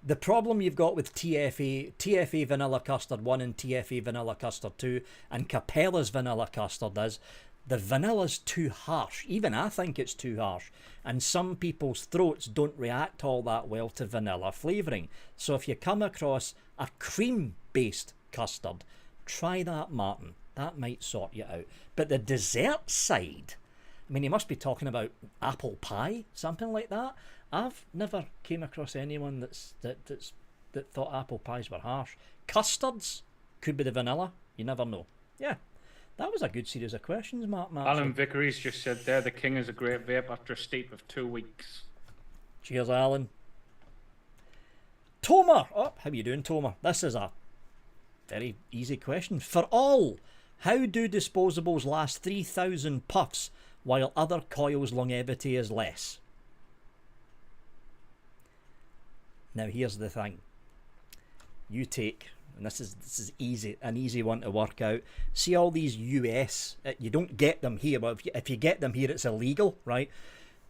the problem you've got with TFA Vanilla Custard 1 and TFA Vanilla Custard 2 and Capella's Vanilla Custard is the vanilla's too harsh. Even I think it's too harsh. And some people's throats don't react all that well to vanilla flavouring. So if you come across a cream-based custard, try that, Martin. That might sort you out. But the dessert side, I mean, you must be talking about apple pie, something like that. I've never came across anyone that thought apple pies were harsh. Custards could be the vanilla. You never know. Yeah, that was a good series of questions, Mark. Alan Vickery's just said there, the King is a great vape after a steep of 2 weeks. Cheers, Alan. Tomer. Oh, how you doing, Tomer? This is a very easy question. For all, how do disposables last 3,000 puffs while other coils' longevity is less? Now here's the thing. You take, and this is easy, an easy one to work out. See all these US, you don't get them here, but if you get them here, it's illegal, right?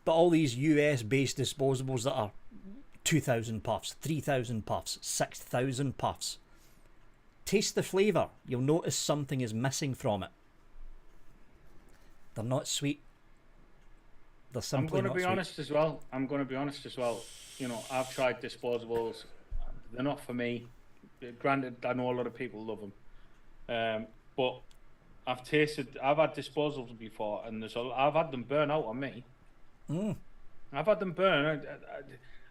But all these US based disposables that are 2,000 puffs, 3,000 puffs, 6,000 puffs. Taste the flavour. You'll notice something is missing from it. They're not sweet. They're simply not sweet. I'm going to be honest as well. You know, I've tried disposables. They're not for me. Granted, I know a lot of people love them. But I've had disposables before, and I've had them burn out on me. I've had them burn.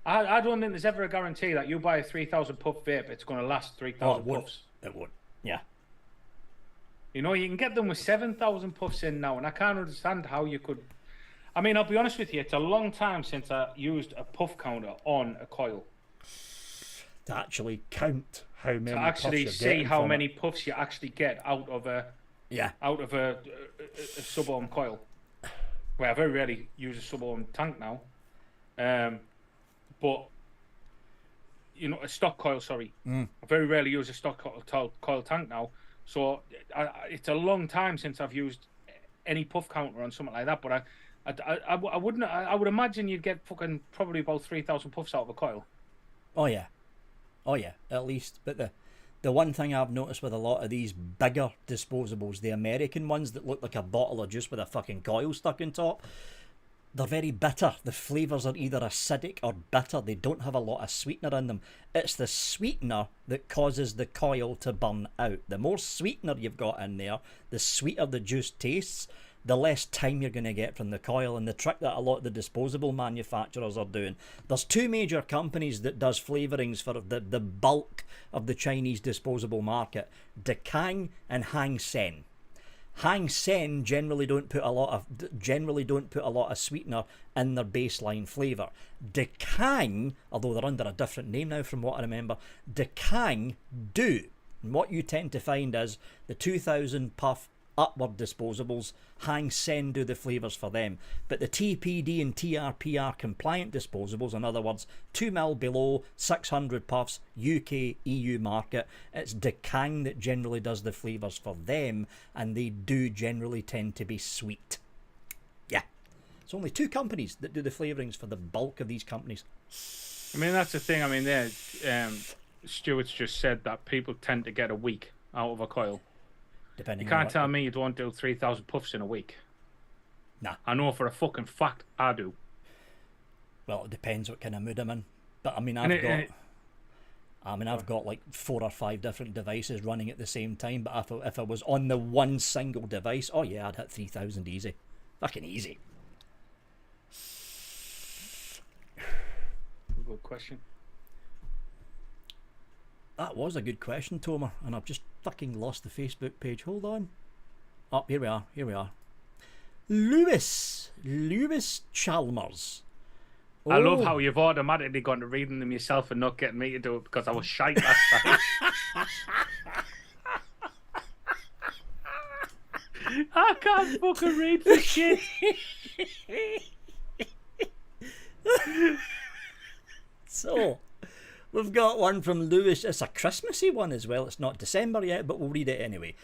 I don't think there's ever a guarantee that you buy a 3,000 puff vape, it's going to last 3,000 puffs. It would. Yeah. You know, you can get them with 7,000 puffs in now, and I can't understand how you could. I mean, I'll be honest with you, it's a long time since I used a puff counter on a coil. To actually count how many to actually puffs see how many puffs you actually get out of a sub-ohm coil. Well, I very rarely use a sub-ohm tank now. But you know, a stock coil, sorry. I very rarely use a stock coil tank now. So it's a long time since I've used any puff counter on something like that. But I would imagine you'd get fucking probably about 3,000 puffs out of a coil. Oh yeah, at least. But the one thing I've noticed with a lot of these bigger disposables, the American ones that look like a bottle of juice with a fucking coil stuck in top, they're very bitter. The flavours are either acidic or bitter. They don't have a lot of sweetener in them. It's the sweetener that causes the coil to burn out. The more sweetener you've got in there, the sweeter the juice tastes, the less time you're going to get from the coil. And the trick that a lot of the disposable manufacturers are doing, there's two major companies that does flavourings for the bulk of the Chinese disposable market, Dekang and Hang Seng. Hang Seng generally don't put a lot of sweetener in their baseline flavour. Dekang, although they're under a different name now from what I remember, Dekang do. And what you tend to find is the 2000 puff upward disposables, Hang Seng do the flavours for them. But the TPD and TRPR compliant disposables, in other words, 2ml below, 600 puffs, UK, EU market, it's Dekang that generally does the flavours for them, and they do generally tend to be sweet. Yeah. It's only 2 companies that do the flavourings for the bulk of these companies. I mean, that's the thing. I mean, there, Stuart's just said that people tend to get a week out of a coil. Depending you can't tell me you don't do 3,000 puffs in a week. Nah. I know for a fucking fact I do. Well, it depends what kind of mood I'm in. But I mean, I've got like 4 or 5 different devices running at the same time. But if I was on the one single device, oh yeah, I'd hit 3,000 easy. Fucking easy. Good question. That was a good question, Tomer, and I've just fucking lost the Facebook page. Hold on. Oh, here we are. Lewis Chalmers. I love how you've automatically gone to reading them yourself and not getting me to do it because I was shite last time. I can't fucking read for shit. So, we've got one from Lewis. It's a Christmassy one as well. It's not December yet, but we'll read it anyway.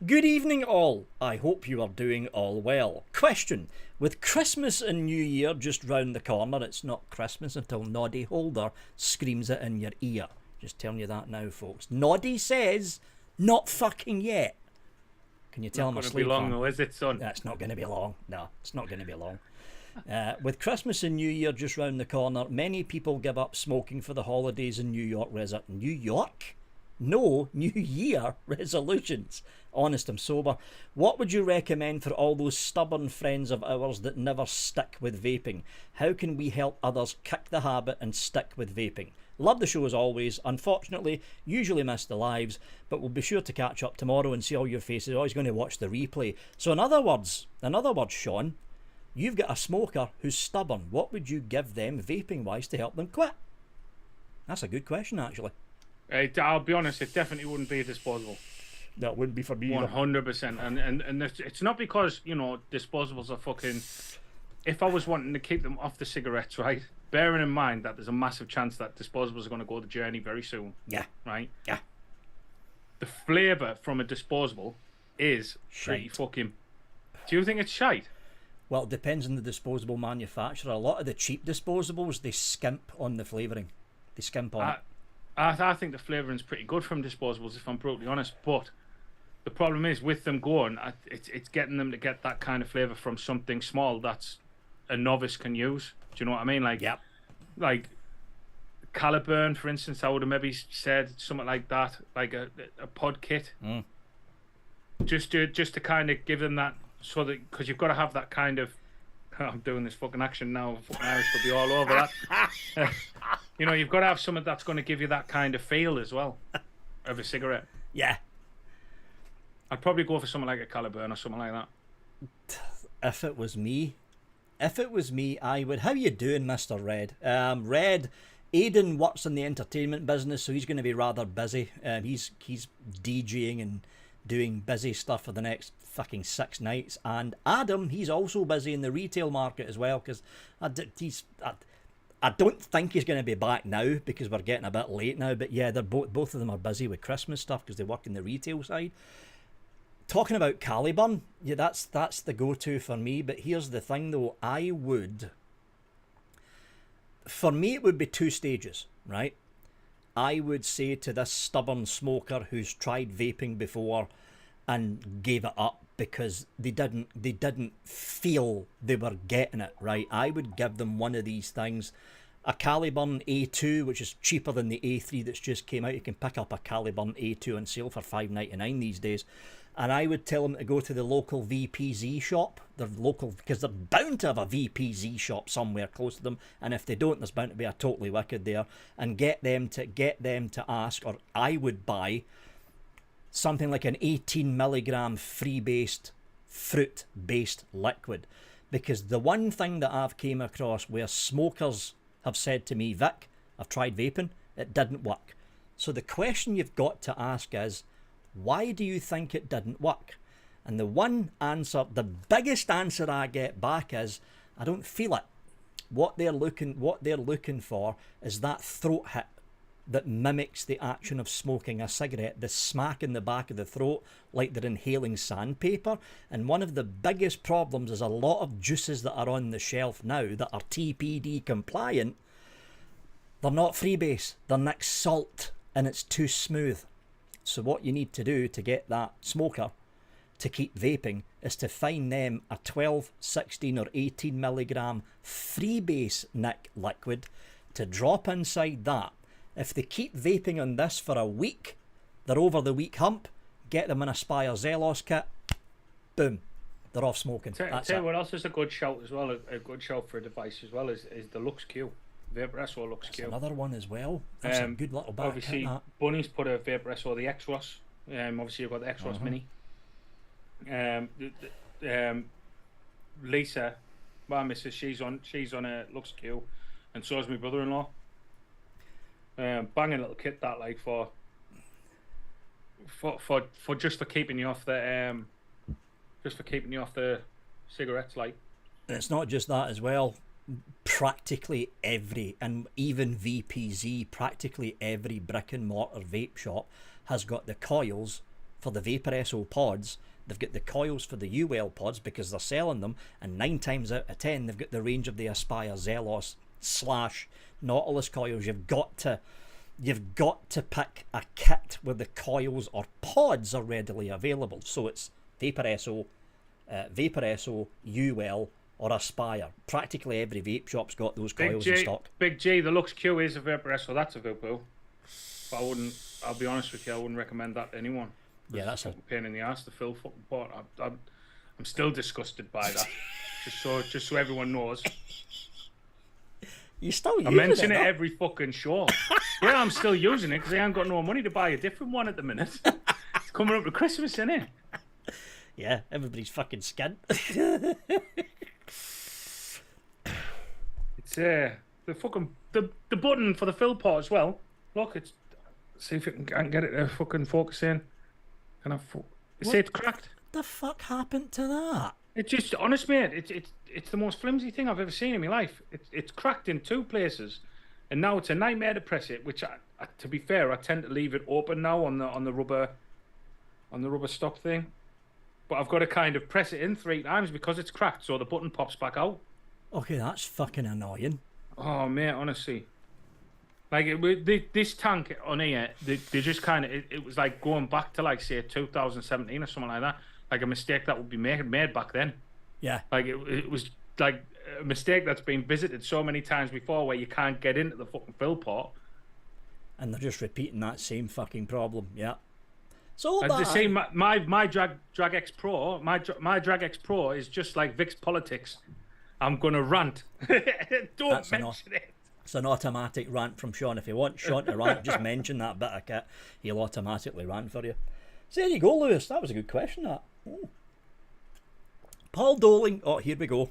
Good evening all. I hope you are doing all well. Question. With Christmas and New Year just round the corner, it's not Christmas until Noddy Holder screams it in your ear. Just telling you that now, folks. Noddy says, not fucking yet. Can you tell him It's not asleep? going to be long though, is it, son? That's not going to be long. No, it's not going to be long. With Christmas and New Year just round the corner, many people give up smoking for the holidays in New York. New York? No, New Year resolutions. Honest, I'm sober. What would you recommend for all those stubborn friends of ours that never stick with vaping? How can we help others kick the habit and stick with vaping? Love the show as always. Unfortunately, usually miss the lives, but we'll be sure to catch up tomorrow and see all your faces. Always going to watch the replay. So in other words, Sean, you've got a smoker who's stubborn. What would you give them vaping-wise to help them quit? That's a good question, actually. I'll be honest, it definitely wouldn't be a disposable. That wouldn't be for me. 100%. And it's not because, disposables are fucking... If I was wanting to keep them off the cigarettes, right, bearing in mind that there's a massive chance that disposables are going to go the journey very soon. Yeah. Right? Yeah. The flavour from a disposable is pretty fucking... Do you think it's shite? Well, it depends on the disposable manufacturer. A lot of the cheap disposables, they skimp on the flavouring. They skimp on it. I think the flavouring's pretty good from disposables, if I'm brutally honest. But the problem is with them going, it's getting them to get that kind of flavour from something small that's a novice can use. Do you know what I mean? Like, yep. Like Caliburn, for instance, I would have maybe said something like that, like a pod kit. Just to kind of give them that, so that, because you've got to have that kind of... I'm doing this fucking action now. Fucking Irish will be all over that. You've got to have something that's going to give you that kind of feel as well of a cigarette. Yeah. I'd probably go for something like a Caliburn or something like that. If it was me, I would... How you doing, Mr. Red? Red, Aidan works in the entertainment business, so he's going to be rather busy. He's DJing and doing busy stuff for the next fucking 6 nights. And Adam, he's also busy in the retail market as well, because I don't think he's going to be back now because we're getting a bit late now. But yeah, they're both of them are busy with Christmas stuff because they work in the retail side. Talking about Caliburn, yeah, that's the go-to for me. But here's the thing, though. For me, it would be 2 stages, right? I would say to this stubborn smoker who's tried vaping before and gave it up because they didn't feel they were getting it, right? I would give them one of these things. A Caliburn A2, which is cheaper than the A3 that's just came out. You can pick up a Caliburn A2 on sale for $5.99 these days. And I would tell them to go to the local VPZ shop. They're local because they're bound to have a VPZ shop somewhere close to them. And if they don't, there's bound to be a Totally Wicked there. And get them to ask, or I would buy something like an 18 milligram free-based, fruit-based liquid. Because the one thing that I've came across where smokers have said to me, Vic, I've tried vaping, it didn't work. So the question you've got to ask is, why do you think it didn't work? And the one answer, the biggest answer I get back is, I don't feel it. What they're looking for is that throat hit that mimics the action of smoking a cigarette, the smack in the back of the throat like they're inhaling sandpaper. And one of the biggest problems is a lot of juices that are on the shelf now that are TPD compliant, they're not freebase, they're mixed salt, and it's too smooth. So what you need to do to get that smoker to keep vaping is to find them a 12, 16 or 18 milligram freebase nic liquid to drop inside that. If they keep vaping on this for a week, they're over the week hump, get them an Aspire Zelos kit, boom, they're off smoking. Tell you what else is a good shout as well, a good shout for a device as well, is the Lux Q. Vaporesso Lux Q. Another one as well. That's a good little back. Obviously, Bunny's put a Vaporesso, the X-Ross. Obviously, you've got the X-Ross Mini. Lisa, my missus, she's on a Lux Q, and so is my brother-in-law. Banging little kit that, like, for just for keeping you off the cigarettes, like. And it's not just that as well. Practically every, and even VPZ, practically every brick and mortar vape shop has got the coils for the Vaporesso pods. They've got the coils for the UL pods because they're selling them, and 9 times out of 10 they've got the range of the Aspire Zelos / Nautilus coils. You've got to pick a kit where the coils or pods are readily available. So it's Vaporesso, UL, or Aspire. Practically every vape shop's got those coils in stock. Big G, the Lux Q is a Vaporesso, that's a Vapo. But I'll be honest with you, I wouldn't recommend that to anyone. Yeah, that's a pain in the ass to fill fucking pot. I'm still disgusted by that. just so everyone knows. You still using I mention it every fucking show. Yeah, I'm still using it because I ain't got no money to buy a different one at the minute. It's coming up to Christmas, isn't it? Yeah, everybody's fucking skint. It's the fucking the button for the fill pot as well. Look, it's, see if I can get it to fucking focus in. Can I? Say it's cracked. What the fuck happened to that? It's just honest, mate. It's the most flimsy thing I've ever seen in my life. It's cracked in 2 places, and now it's a nightmare to press it. Which, to be fair, I tend to leave it open now on the rubber stop thing. But I've got to kind of press it in 3 times because it's cracked, so the button pops back out. Okay, that's fucking annoying. Oh, mate, honestly. Like, this tank on here, they just kind of, it was like going back to, like, say, 2017 or something like that. Like a mistake that would be made back then. Yeah. Like, it was, like, a mistake that's been visited so many times before where you can't get into the fucking fill pot. And they're just repeating that same fucking problem, yeah. So the same, my Drag X Pro, my Drag X Pro is just like Vic's politics. I'm gonna rant. Don't mention it. It's an automatic rant from Sean. If you want Sean to rant, just mention that bit of kit. He'll automatically rant for you. So there you go, Lewis. That was a good question, that. Ooh. Paul Doling. Oh, here we go.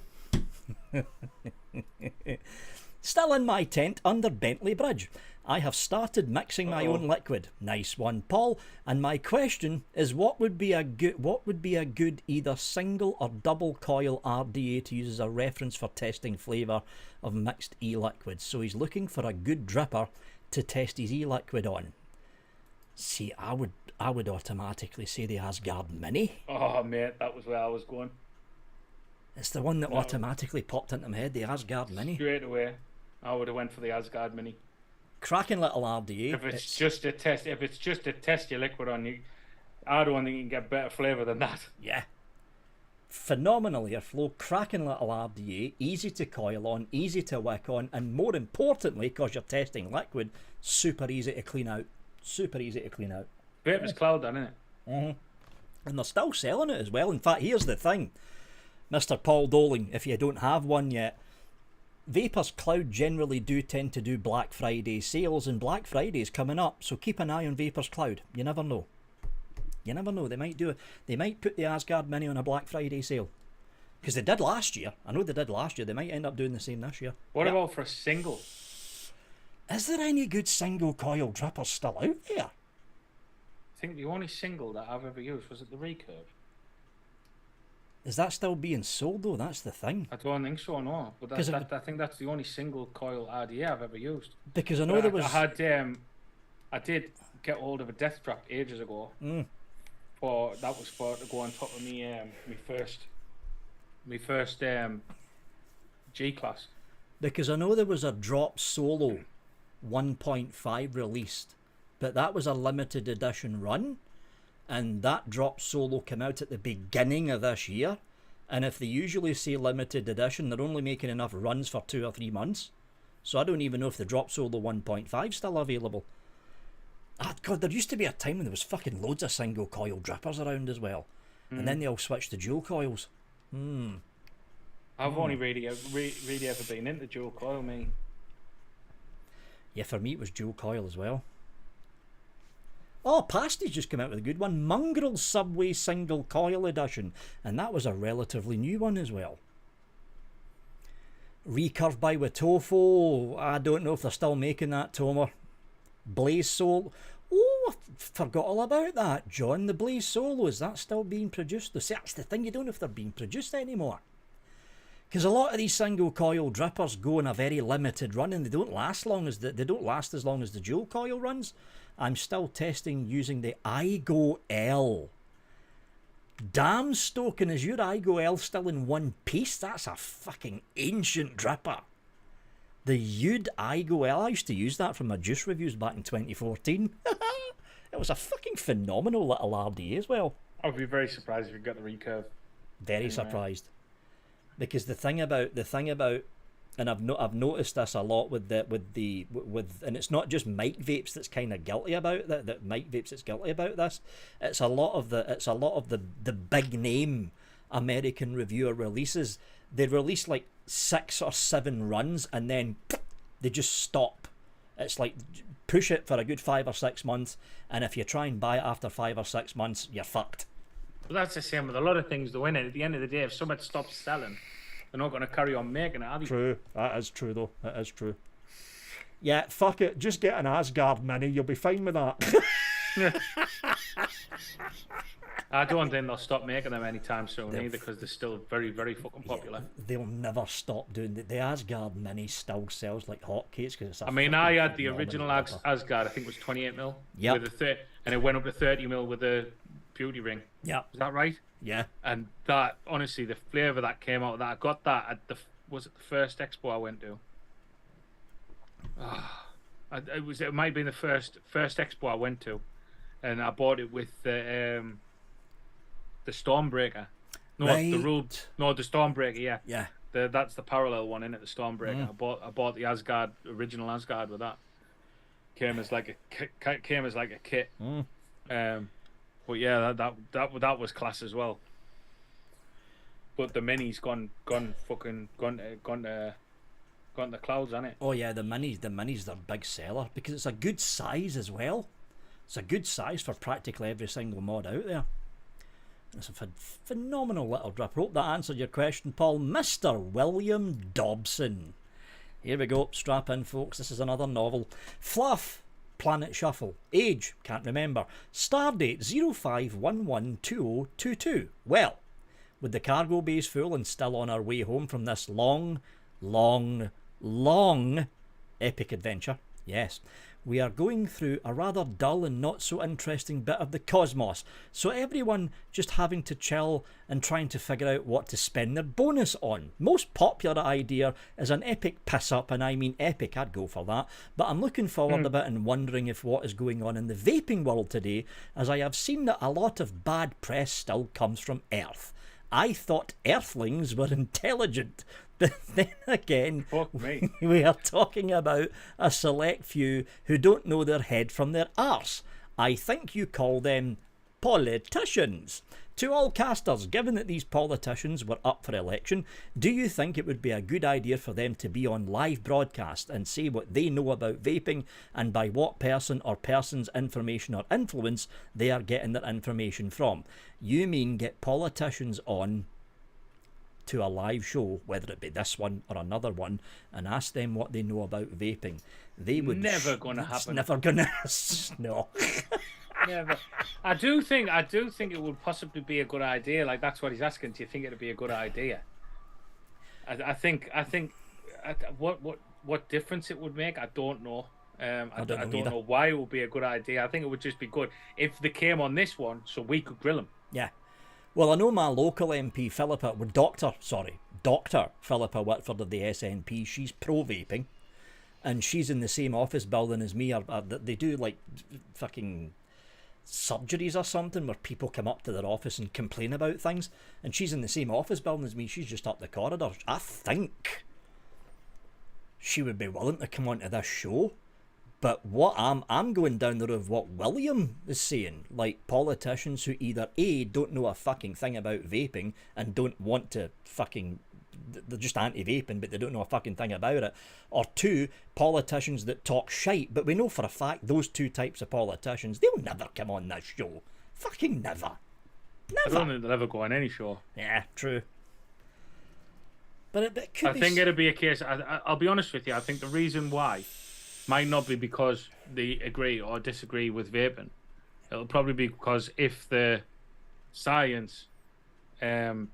Still in my tent under Bentley Bridge. I have started mixing my own liquid. Nice one, Paul. And my question is, what would be a good either single or double coil RDA to use as a reference for testing flavour of mixed e-liquids? So he's looking for a good dripper to test his e-liquid on. See, I would automatically say the Asgard Mini. Oh, mate, that was where I was going. It's the one that automatically popped into my head, the Asgard Mini. Straight away, I would have went for the Asgard Mini. Cracking little RDA. If it's just to test your liquid on, I don't think you can get better flavour than that. Yeah. Phenomenal airflow, cracking little RDA, easy to coil on, easy to wick on, and more importantly, because you're testing liquid, super easy to clean out. Super easy to clean out. Vapers Cloud, then, isn't it? Mm-hmm. And they're still selling it as well. In fact, here's the thing, Mr. Paul Doling, if you don't have one yet, Vapers Cloud generally do tend to do Black Friday sales, and Black Friday's coming up, so keep an eye on Vapers Cloud. You never know. You never know. They might do it. They might put the Asgard Mini on a Black Friday sale. Because they did last year. I know they did last year. They might end up doing the same this year. What about for a single? Is there any good single coil drippers still out there? I think the only single that I've ever used was at the Recurve. Is that still being sold though? That's the thing. I don't think so, no. But I think that's the only single coil RDA I've ever used. Because I know there was... I did get hold of a death trap ages ago. Mm. That was for to go on top of me first G class. Because I know there was a Drop Solo 1.5 released, but that was a limited edition run, and that Drop Solo came out at the beginning of this year, and if they usually say limited edition, they're only making enough runs for 2 or 3 months, so I don't even know if the Drop Solo 1.5 is still available. Ah, God, there used to be a time when there was fucking loads of single coil drippers around as well, and then they all switched to dual coils. I've only really ever been into dual coil, me. Yeah, for me it was dual coil as well. Oh, Pasty's just come out with a good one. Mongrel Subway Single Coil Edition. And that was a relatively new one as well. Recurve by Witofo. I don't know if they're still making that, Tomer. Blaze Solo. Oh, I forgot all about that, John. The Blaze Solo, is that still being produced? See, that's the thing, you don't know if they're being produced anymore. Because a lot of these single coil drippers go in a very limited run, and they don't last as long as the dual coil runs. I'm still testing using the iGo L. Damn, Stoken, is your iGo L still in one piece? That's a fucking ancient dripper. The Ud iGo L, I used to use that for my juice reviews back in 2014. It was a fucking phenomenal little RDA as well. I'd be very surprised if you got the Recurve. Very surprised. Because the thing about, and I've noticed this a lot with and it's not just Mike Vapes that's kind of guilty about that Mike Vapes that's guilty about this. It's a lot of the big name American reviewer releases. They release like 6 or 7 runs and then they just stop. It's like push it for a good 5 or 6 months, and if you try and buy it after 5 or 6 months, you're fucked. But that's the same with a lot of things, though, innit? At the end of the day, if somebody stops selling, they're not going to carry on making it, are they? True. That is true, though. That is true. Yeah, fuck it. Just get an Asgard Mini. You'll be fine with that. I don't think they'll stop making them anytime soon either, because they're still very, very fucking popular. Yeah, they'll never stop doing it. The Asgard Mini still sells like hotcakes. I had the original Asgard, I think it was 28mm. Yeah. And it went up to 30mm with a beauty ring. Yeah. Is that right? Yeah. And that, honestly, the flavour that came out of that, I got that at was it the first Expo I went to? It might have been the first Expo I went to, and I bought it with the Stormbreaker. No, right. the Stormbreaker. Yeah. Yeah. That's the parallel one, innit? The Stormbreaker. I bought the original Asgard with that. Came as like a kit. But yeah, that was class as well. But the Mini's gone to the clouds, hasn't it? Oh yeah, the Minis their big seller because it's a good size as well. It's a good size for practically every single mod out there. It's a phenomenal little drip. Hope that answered your question, Paul. Mr. William Dobson. Here we go. Strap in, folks. This is another novel. Fluff. Planet Shuffle. Age, can't remember. Stardate 05112022. Well, with the cargo bays full and still on our way home from this long epic adventure, yes, we are going through a rather dull and not so interesting bit of the cosmos, so everyone just having to chill and trying to figure out what to spend their bonus on. Most popular idea is an epic piss up, and I mean epic, I'd go for that, but I'm looking forward a bit and wondering if what is going on in the vaping world today, as I have seen that a lot of bad press still comes from Earth. I thought Earthlings were intelligent, but then again, we are talking about a select few who don't know their head from their arse. I think you call them politicians. To all casters, given that these politicians were up for election, do you think it would be a good idea for them to be on live broadcast and say what they know about vaping and by what person or persons' information or influence they are getting their information from? You mean get politicians on to a live show, whether it be this one or another one, and ask them what they know about vaping? They would never going to happen. Never gonna. No. Never. I do think it would possibly be a good idea. Like, that's what he's asking. Do you think it'd be a good idea? I think what difference it would make, I don't know. I don't know why it would be a good idea. I think it would just be good if they came on this one so we could grill them. Yeah. Well, I know my local MP, Dr. Philippa Whitford of the SNP, she's pro-vaping, and she's in the same office building as me. They do, like, fucking surgeries or something where people come up to their office and complain about things, and she's in the same office building as me. She's just up the corridor. I think she would be willing to come onto this show. But what I'm going down the road of what William is saying, like politicians who either A, don't know a fucking thing about vaping and don't want to fucking, they're just anti-vaping but they don't know a fucking thing about it, or two, politicians that talk shite, but we know for a fact those two types of politicians, they'll never come on this show. Fucking never. I don't think they'll ever go on any show. Yeah, true. But it could I think it'll be a case, I'll be honest with you, I think the reason why might not be because they agree or disagree with vaping. It'll probably be because if the science, their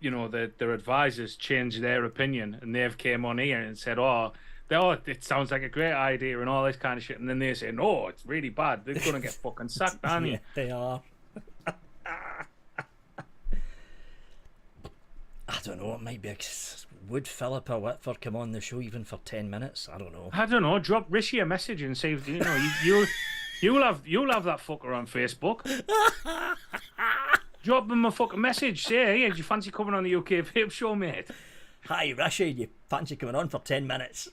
advisors change their opinion and they've came on here and said, it sounds like a great idea and all this kind of shit, and then they say, no, it's really bad. They're going to get fucking sacked, aren't yeah, they are. I don't know, it might be... Would Philippa Whitford come on the show even for 10 minutes? I don't know. Drop Rishi a message and say, you'll have that fucker on Facebook. Drop him a fucking message. Say, hey, do you fancy coming on the UK Vape Show, mate? Hi, Rishi, you fancy coming on for 10 minutes?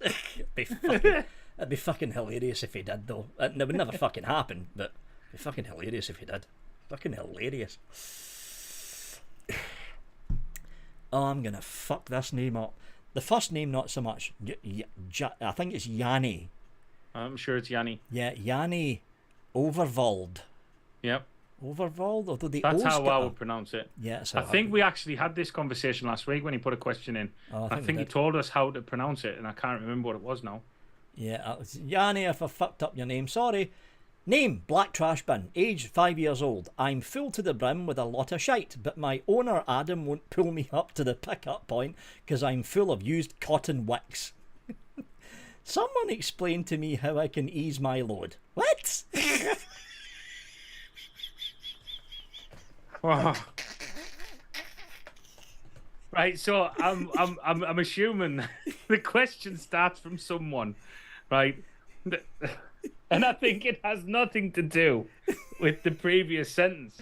It'd be fucking hilarious if he did, though. It would never fucking happen, but it'd be fucking hilarious if he did. Fucking hilarious. Oh, I'm going to fuck this name up. The first name, not so much. I think it's Yanni. I'm sure it's Yanni. Yeah, Yanni Overvald. Yep. Overvald? Although that's how I would pronounce it. Yeah, I think we actually had this conversation last week when he put a question in. Oh, I think he told us how to pronounce it, and I can't remember what it was now. Yeah, Yanni, if I fucked up your name, sorry. Name, Black Trash Bin. Age, 5 years old. I'm full to the brim with a lot of shite, but my owner Adam won't pull me up to the pickup point because I'm full of used cotton wicks. Someone explain to me how I can ease my load. What? Wow. Right, so I'm assuming the question starts from someone, right? And I think it has nothing to do with the previous sentence.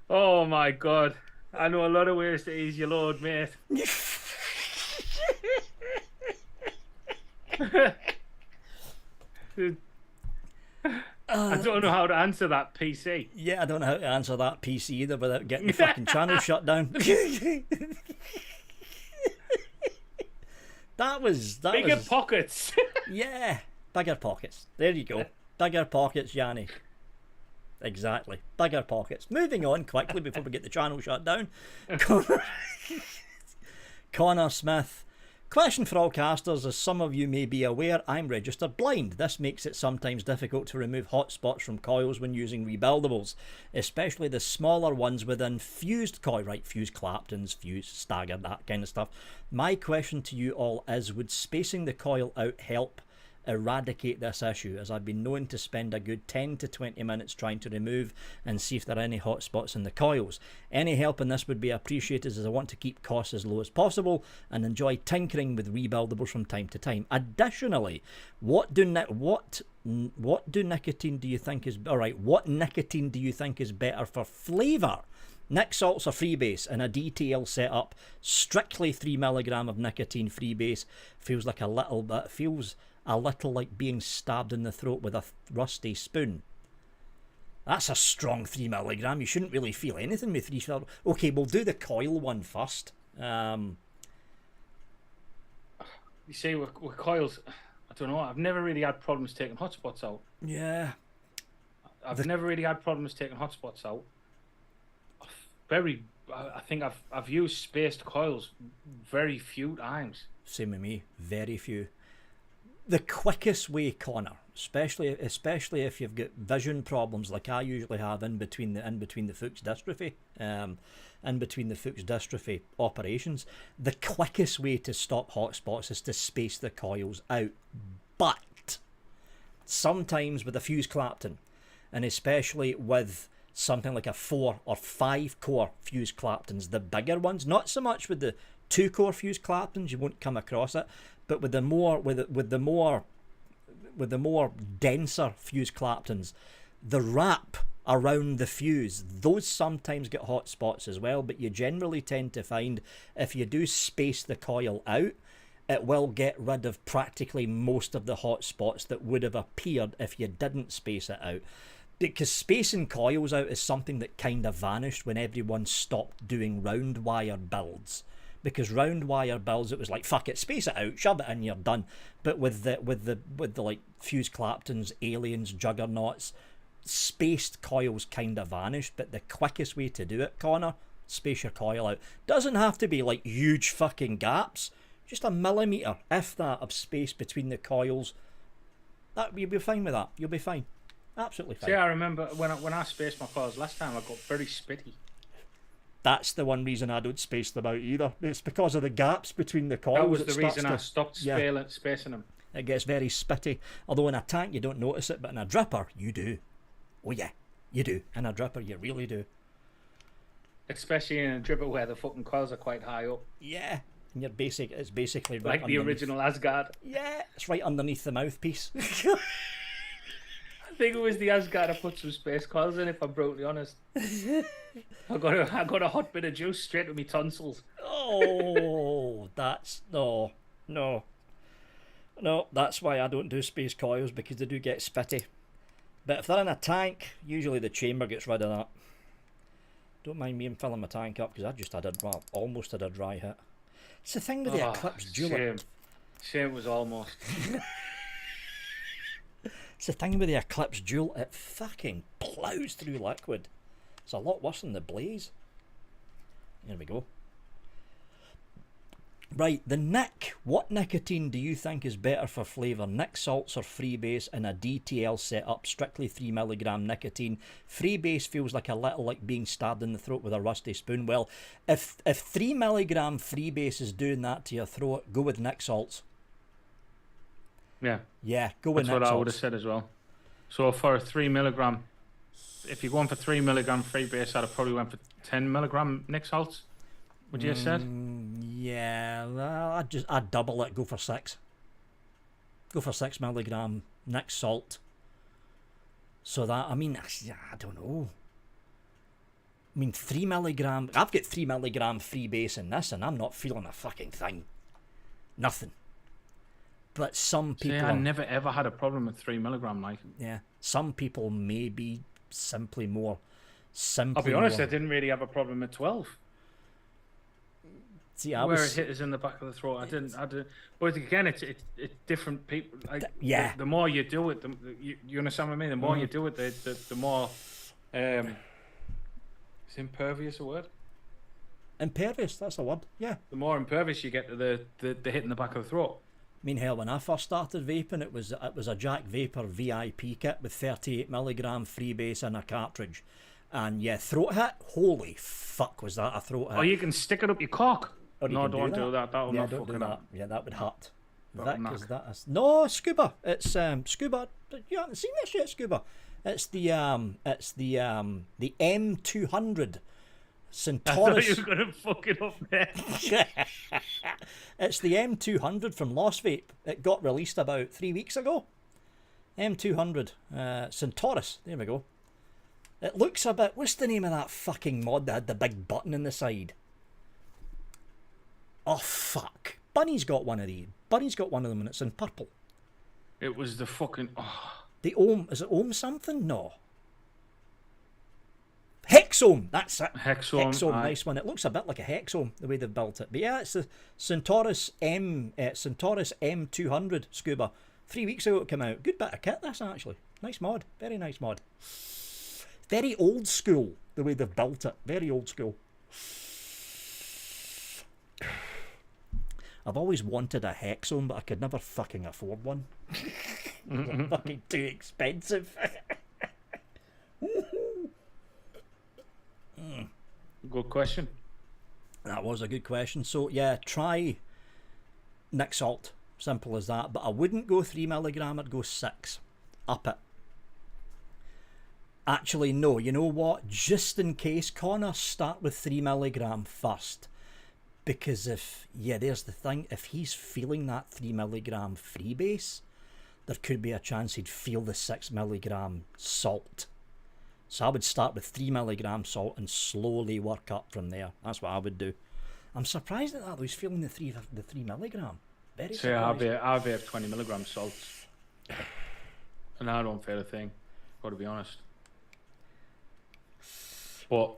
Oh my God. I know a lot of ways to ease your load, mate. I don't know how to answer that, PC. Yeah, I don't know how to answer that, PC, either, without getting the fucking channel shut down. That was bigger pockets. Yeah, bigger pockets. There you go. Bigger pockets, Yanni. Exactly. Bigger pockets. Moving on quickly before we get the channel shut down. Connor Smith. Question for all casters. As some of you may be aware, I'm registered blind. This makes it sometimes difficult to remove hot spots from coils when using rebuildables, especially the smaller ones within fused coil, right? Fused Claptons, fused staggered, that kind of stuff. My question to you all is, would spacing the coil out help eradicate this issue, as I've been known to spend a good 10 to 20 minutes trying to remove and see if there are any hot spots in the coils. Any help in this would be appreciated, as I want to keep costs as low as possible and enjoy tinkering with rebuildables from time to time. Additionally, what nicotine do you think is better for flavour? Nic salts or freebase in a DTL setup, strictly 3mg of nicotine freebase feels like a little like being stabbed in the throat with a rusty spoon. That's a strong 3 milligram. You shouldn't really feel anything with 3 milligram. Okay, we'll do the Coil one first. You see, with Coils, I don't know. I've never really had problems taking hotspots out. Yeah. I've never really had problems taking hotspots out. I think I've used spaced coils very few times. Same with me, very few. The quickest way, Connor, especially if you've got vision problems like I usually have in between the Fuchs dystrophy, in between the Fuchs dystrophy operations, the quickest way to stop hotspots is to space the coils out. But sometimes with a fuse Clapton, and especially with something like a 4 or 5 core fuse Claptons, the bigger ones, not so much with the 2 core fuse Claptons, you won't come across it, but with the more denser fuse Claptons, the wrap around the fuse, those sometimes get hot spots as well, but you generally tend to find if you do space the coil out, it will get rid of practically most of the hot spots that would have appeared if you didn't space it out. Because spacing coils out is something that kind of vanished when everyone stopped doing round wire builds. Because round wire builds, it was like, fuck it, space it out, shove it in, you're done. But with the like fuse Claptons, aliens, juggernauts, spaced coils kind of vanished. But the quickest way to do it, Connor, space your coil out. Doesn't have to be like huge fucking gaps. Just a millimetre, if that, of space between the coils. You'll be fine with that. You'll be fine. Absolutely fine. See, I remember when I spaced my coils last time, I got very spitty. That's the one reason I don't space them out either. It's because of the gaps between the coils. That was the reason I stopped spacing them. It gets very spitty. Although in a tank you don't notice it, but in a dripper you do. Oh yeah, you do. In a dripper you really do. Especially in a dripper where the fucking coils are quite high up. Yeah. And it's basically right like the original Asgard. Yeah, it's right underneath the mouthpiece. I think it was the Asgard I put some space coils in, if I'm brutally honest. I got a hot bit of juice straight to my tonsils. Oh, that's no. That's why I don't do space coils, because they do get spitty. But if they're in a tank, usually the chamber gets rid of that. Don't mind me filling my tank up, because I just almost had a dry hit. It's the thing with the Eclipse Duel. Shame was almost. It's the thing with the Eclipse Duel, it fucking ploughs through liquid. It's a lot worse than the Blaze. There we go. Right, the Nic. What nicotine do you think is better for flavour? Nic salts or freebase in a DTL setup? Strictly 3 milligram nicotine. Freebase feels like a little like being stabbed in the throat with a rusty spoon. Well, if 3 milligram freebase is doing that to your throat, go with Nic salts. Yeah, go with Nic salts. That's what I would have said as well. So for a 3 milligram, if you're going for 3 milligram freebase, I'd have probably went for 10 milligram Nic salts. Would you have said? Yeah, well, I'd double it. Go for 6. Go for 6 milligram Nic salt. So that, I mean, I don't know. I mean, 3 milligram. I've got 3 milligram freebase in this, and I'm not feeling a fucking thing. Nothing. But some people. See, I never ever had a problem with 3 milligram, like. Yeah, some people may be simply more. I'll be honest, I didn't really have a problem at 12. See, it hit us in the back of the throat. I didn't. But again, it's different people. Like, yeah. The more you do it, you understand what I mean. The more you do it, the more. Is impervious a word? Impervious, that's the word. Yeah. The more impervious you get to the hit in the back of the throat. I mean, hell, when I first started vaping, it was a Jack Vapor VIP kit with 38 milligram freebase and a cartridge, and yeah, throat hit. Holy fuck, was that a throat hit? Oh, you can stick it up your cock. No, don't do that. That will not don't do fucking that. up. Yeah, that would hurt. No, Scuba. It's Scuba. You haven't seen this yet, Scuba. It's the M200 Centaurus. I thought you were gonna fuck it up there. It's the M200 from Lost Vape. It got released about 3 weeks ago. M200 Centaurus. There we go. It looks a bit. What's the name of that fucking mod that had the big button in the side? Oh fuck! Bunny's got one of these. Bunny's got one of them, and it's in purple. It was the fucking. The Ohm. Is it Ohm something? No. Hexome, that's it. Hexome, nice one. It looks a bit like a Hexome, the way they've built it. But yeah, it's the Centaurus M200 Scuba. 3 weeks ago it came out. Good bit of kit, this, actually. Nice mod. Very nice mod. Very old school, the way they've built it. Very old school. I've always wanted a Hexome, but I could never fucking afford one. They're fucking too expensive. Good question. That was a good question. So yeah, try Nick Salt. Simple as that. But I wouldn't go 3 milligram, I'd go 6. Up it. Actually, no. You know what? Just in case, Connor, start with 3 milligram first. Because there's the thing, if he's feeling that 3 milligram freebase, there could be a chance he'd feel the 6 milligram salt. So I would start with 3 milligram salt and slowly work up from there. That's what I would do. I'm surprised at that, though. He's feeling the 3 milligram. Very surprised. I vape 20 milligram salts. And I don't feel a thing, got to be honest. But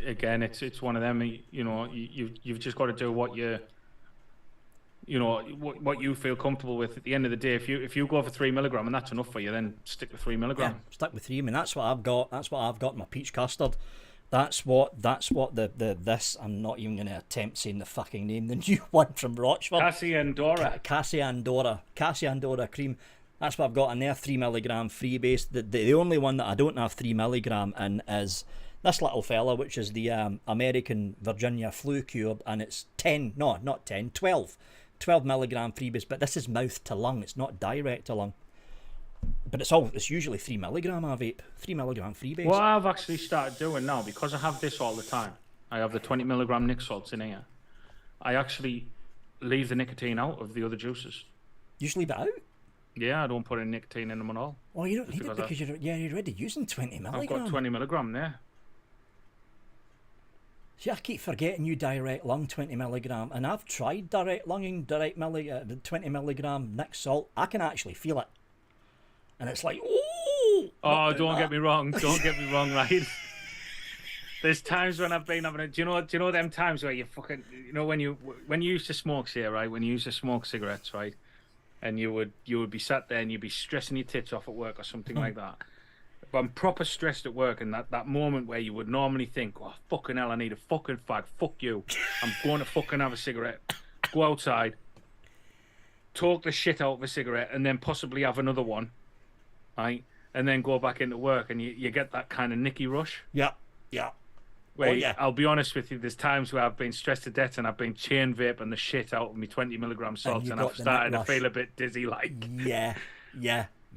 again, it's one of them. You know, you've just got to do what what you feel comfortable with. At the end of the day, if you go for 3 milligram and that's enough for you, then stick with 3 milligram. Yeah, stick with 3. I mean, that's what I've got. That's what I've got in my peach custard. That's what this. I'm not even going to attempt saying the fucking name. The new one from Rochford. Cassia Andorra cream. That's what I've got in there. 3 milligram freebase. The only one that I don't have 3 milligram in is this little fella, which is the American Virginia Flu Cube, and it's 12 milligram freebase, but this is mouth to lung, it's not direct to lung. But it's usually 3 milligram I vape, 3 milligram freebase. What I've actually started doing now, because I have this all the time, I have the 20 milligram Nic salts in here, I actually leave the nicotine out of the other juices. You just leave it out? Yeah, I don't put any nicotine in them at all. Oh, you don't need it because you're already using 20 milligram. I've got 20 milligram there. See, I keep forgetting you direct lung 20 milligram, and I've tried direct lunging, 20 milligram Nic salt. I can actually feel it, and it's like, oh, don't get me wrong, right? There's times when I've been having a, do you know them times where you fucking, when you used to smoke, say, right, when you used to smoke cigarettes, right, and you would be sat there and you'd be stressing your tits off at work or something like that. But I'm proper stressed at work, and that moment where you would normally think, oh, fucking hell, I need a fucking fag, fuck you, I'm going to fucking have a cigarette, go outside, talk the shit out of a cigarette, and then possibly have another one, right, and then go back into work, and you get that kind of nicky rush. Yeah. Where I'll be honest with you, there's times where I've been stressed to death and I've been chain vaping the shit out of me 20 milligram salts, and I've started to feel a bit dizzy, like.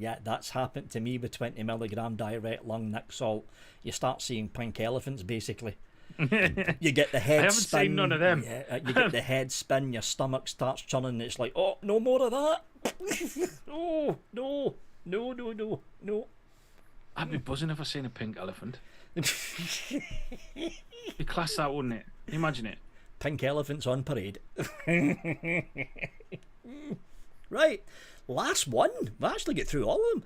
Yeah, that's happened to me with 20 milligram direct lung Nic salt. You start seeing pink elephants, basically. You get the head spin. I haven't seen none of them. Yeah, you get the head spin, your stomach starts churning, and it's like, oh, no more of that. Oh, no. I'd be buzzing if I seen a pink elephant. Be class that, wouldn't it? Imagine it. Pink elephants on parade. Right. Last one. We'll actually get through all of them.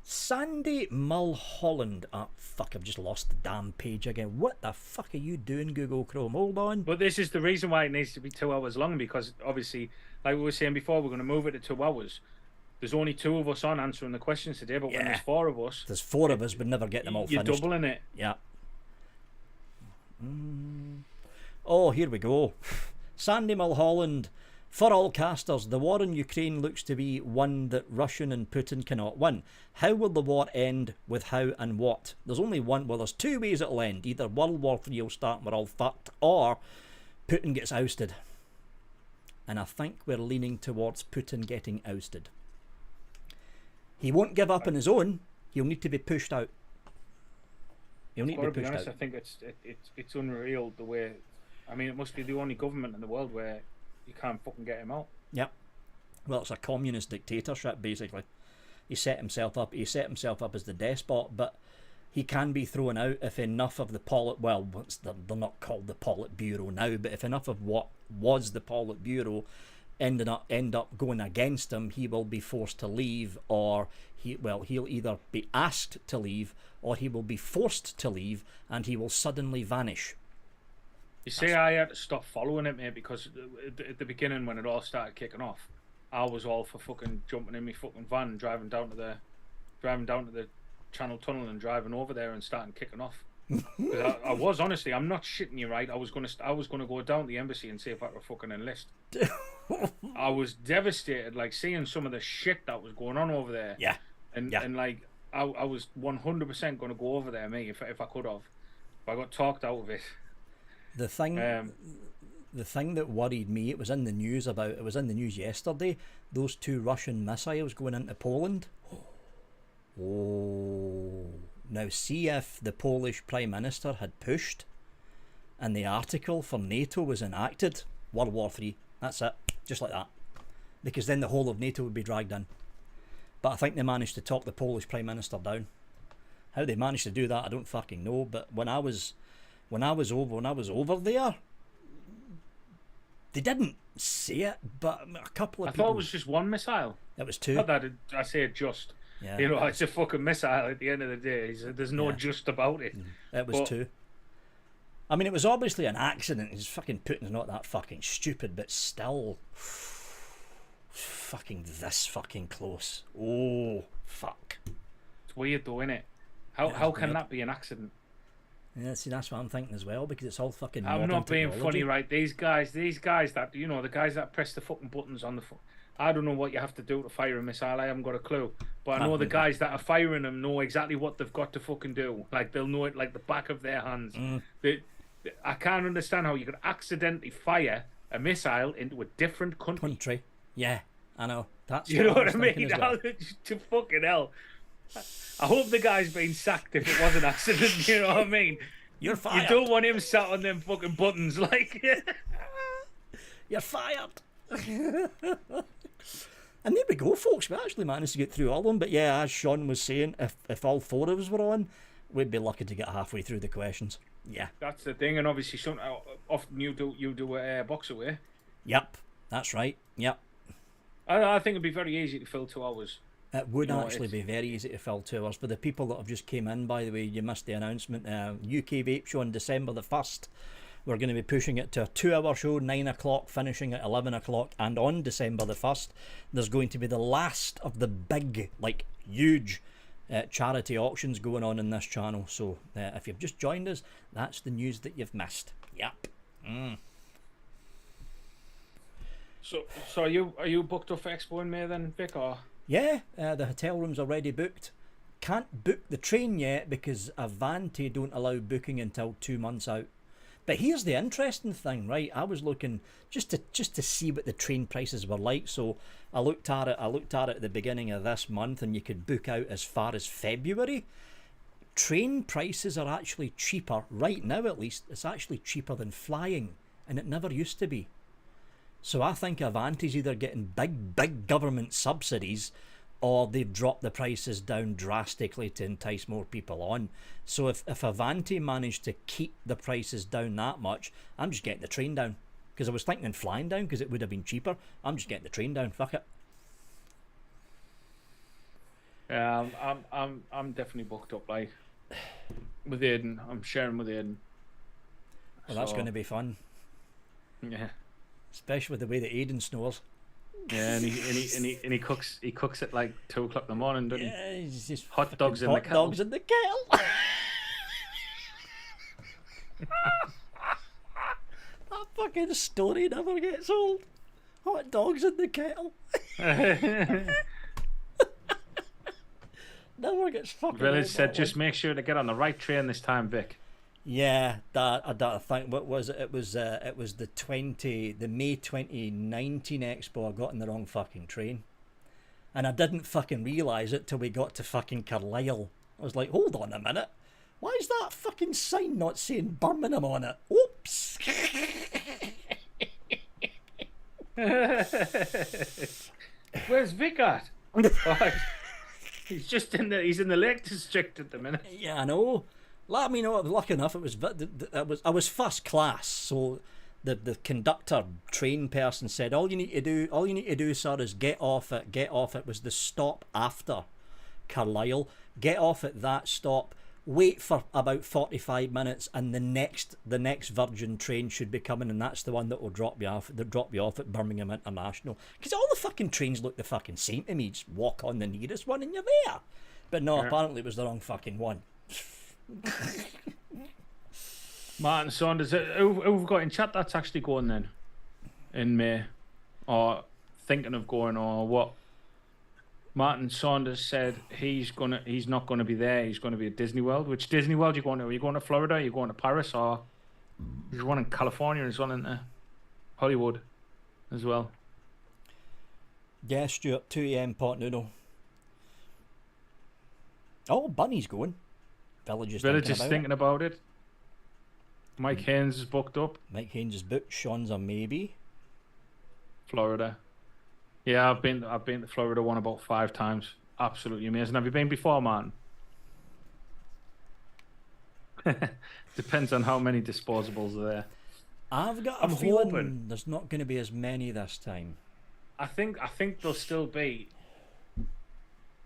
Sandy Mulholland. Oh, fuck, I've just lost the damn page again. What the fuck are you doing, Google Chrome? Hold on. But this is the reason why it needs to be 2 hours long, because obviously, like we were saying before, we're going to move it to 2 hours. There's only 2 of us on answering the questions today, but when there's 4 of us... There's 4 of us, but never get them all finished. You're doubling it. Yeah. Oh, here we go. Sandy Mulholland. For all casters, the war in Ukraine looks to be one that Russian and Putin cannot win. How will the war end, with how and what? There's only one, well, there's 2 ways it'll end. Either World War III will start and we're all fucked, or Putin gets ousted. And I think we're leaning towards Putin getting ousted. He won't give up on his own. He'll need to be pushed out. He'll need to be pushed out. I think it's unreal the way... I mean, it must be the only government in the world where you can't fucking get him out. Yep. Well, it's a communist dictatorship, basically. He set himself up as the despot, but he can be thrown out if enough of the they're not called the Politburo now, but if enough of what was the Politburo end up going against him, he will be forced to leave, or he'll either be asked to leave, or he will be forced to leave, and he will suddenly vanish. You see, I had to stop following it, mate, because at the beginning when it all started kicking off, I was all for fucking jumping in my fucking van and driving down to the Channel Tunnel and driving over there and starting kicking off. I was, honestly, I'm not shitting you, right? I was gonna go down to the embassy and see if I could fucking enlist. I was devastated, like seeing some of the shit that was going on over there. Yeah. And like I was 100% gonna go over there, mate, if I could have. But I got talked out of it. The thing that worried me, it was in the news yesterday, those 2 Russian missiles going into Poland. Oh, now see if the Polish Prime Minister had pushed and the article for NATO was enacted, World War III, that's it, just like that. Because then the whole of NATO would be dragged in. But I think they managed to talk the Polish Prime Minister down. How they managed to do that, I don't fucking know, but when I was over there, they didn't say it, but a couple of people... I thought it was just 1 missile. It was 2. Not that I say it just. Yeah. You know, it's a fucking missile at the end of the day. There's no just about it. It was 2. I mean, it was obviously an accident. His fucking Putin's not that fucking stupid, but still... fucking this fucking close. Oh, fuck. It's weird though, isn't it? How can that be an accident? Yeah, see, that's what I'm thinking as well, because it's all fucking I'm not being technology. funny, right? These guys that, you know, the guys that press the fucking buttons on the phone. I don't know what you have to do to fire a missile. I haven't got a clue. But I know the guys that are firing them know exactly what they've got to fucking do. Like, they'll know it like the back of their hands. I can't understand how you could accidentally fire a missile into a different country. Yeah, I know. That's you know what I mean? mean? To fucking hell. I hope the guy's been sacked if it was an accident, you know what I mean? You're fired. You don't want him sat on them fucking buttons, like... You're fired. And there we go, folks. We actually managed to get through all of them. But yeah, as Sean was saying, if all 4 of us were on, we'd be lucky to get halfway through the questions. Yeah. That's the thing, and obviously often you do a box away. Yep, that's right. Yep. I think it'd be very easy to fill 2 hours. It would actually be very easy to fill 2 hours. For the people that have just came in, by the way, you missed the announcement. UK Vape Show on December the 1st. We're going to be pushing it to a 2-hour show, 9 o'clock, finishing at 11 o'clock. And on December the 1st, there's going to be the last of the big, like, huge charity auctions going on in this channel. So if you've just joined us, that's the news that you've missed. Yep. So are you booked up for Expo in May then, Vic? Or? Yeah, the hotel room's already booked. Can't book the train yet because Avanti don't allow booking until 2 months out. But here's the interesting thing, right? I was looking just to see what the train prices were like. So I looked at it at the beginning of this month, and you could book out as far as February. Train prices are actually cheaper right now, at least. It's actually cheaper than flying, and it never used to be. So I think Avanti's either getting big government subsidies, or they've dropped the prices down drastically to entice more people on. So if Avanti managed to keep the prices down that much, I'm just getting the train down. Because I was thinking flying down because it would have been cheaper. I'm just getting the train down. Fuck it. Yeah, I'm definitely booked up, like, with Aiden. I'm sharing with Aiden. Well, that's going to be fun. Yeah. Especially with the way that Aiden snores. Yeah, and he cooks at like 2 o'clock in the morning, doesn't he? Yeah, he's just hot dogs in the kettle. Hot dogs in the kettle. That fucking story never gets old. Hot dogs in the kettle. Never gets fucking. Village said, just make sure to get on the right train this time, Vic. Yeah, I think what was it? It was the May 2019 Expo. I got in the wrong fucking train, and I didn't fucking realise it till we got to fucking Carlisle. I was like, hold on a minute, why is that fucking sign not saying Birmingham on it? Oops. Where's Vic at? He's in the Lake District at the minute. Yeah, I know. Let me know. Lucky enough, I was first class, so the conductor train person said, all you need to do, sir, is get off at. It was the stop after Carlisle. Get off at that stop. Wait for about 45 minutes, and the next Virgin train should be coming, and that's the one that will drop you off. They'll drop you off at Birmingham International, because all the fucking trains look the fucking same to me. Just walk on the nearest one, and you're there. But no, apparently it was the wrong fucking one. Martin Saunders, who have got in chat that's actually going then in May, or thinking of going, or what? Martin Saunders said he's not gonna be there. He's gonna be at Disney World. Which Disney World are you going to? Are you going to Florida? Are you going to Paris? Or there's one in California as well, isn't there? Hollywood as well. Yeah, Stuart, 2 AM pot noodle. Oh, Bunny's going. Village is thinking about it. Mike Haynes is booked up. Mike Haynes is booked. Sean's a maybe. Florida. Yeah, I've been to Florida one about 5 times. Absolutely amazing. Have you been before, man? Depends on how many disposables are there. I'm hoping there's not going to be as many this time. I think there'll still be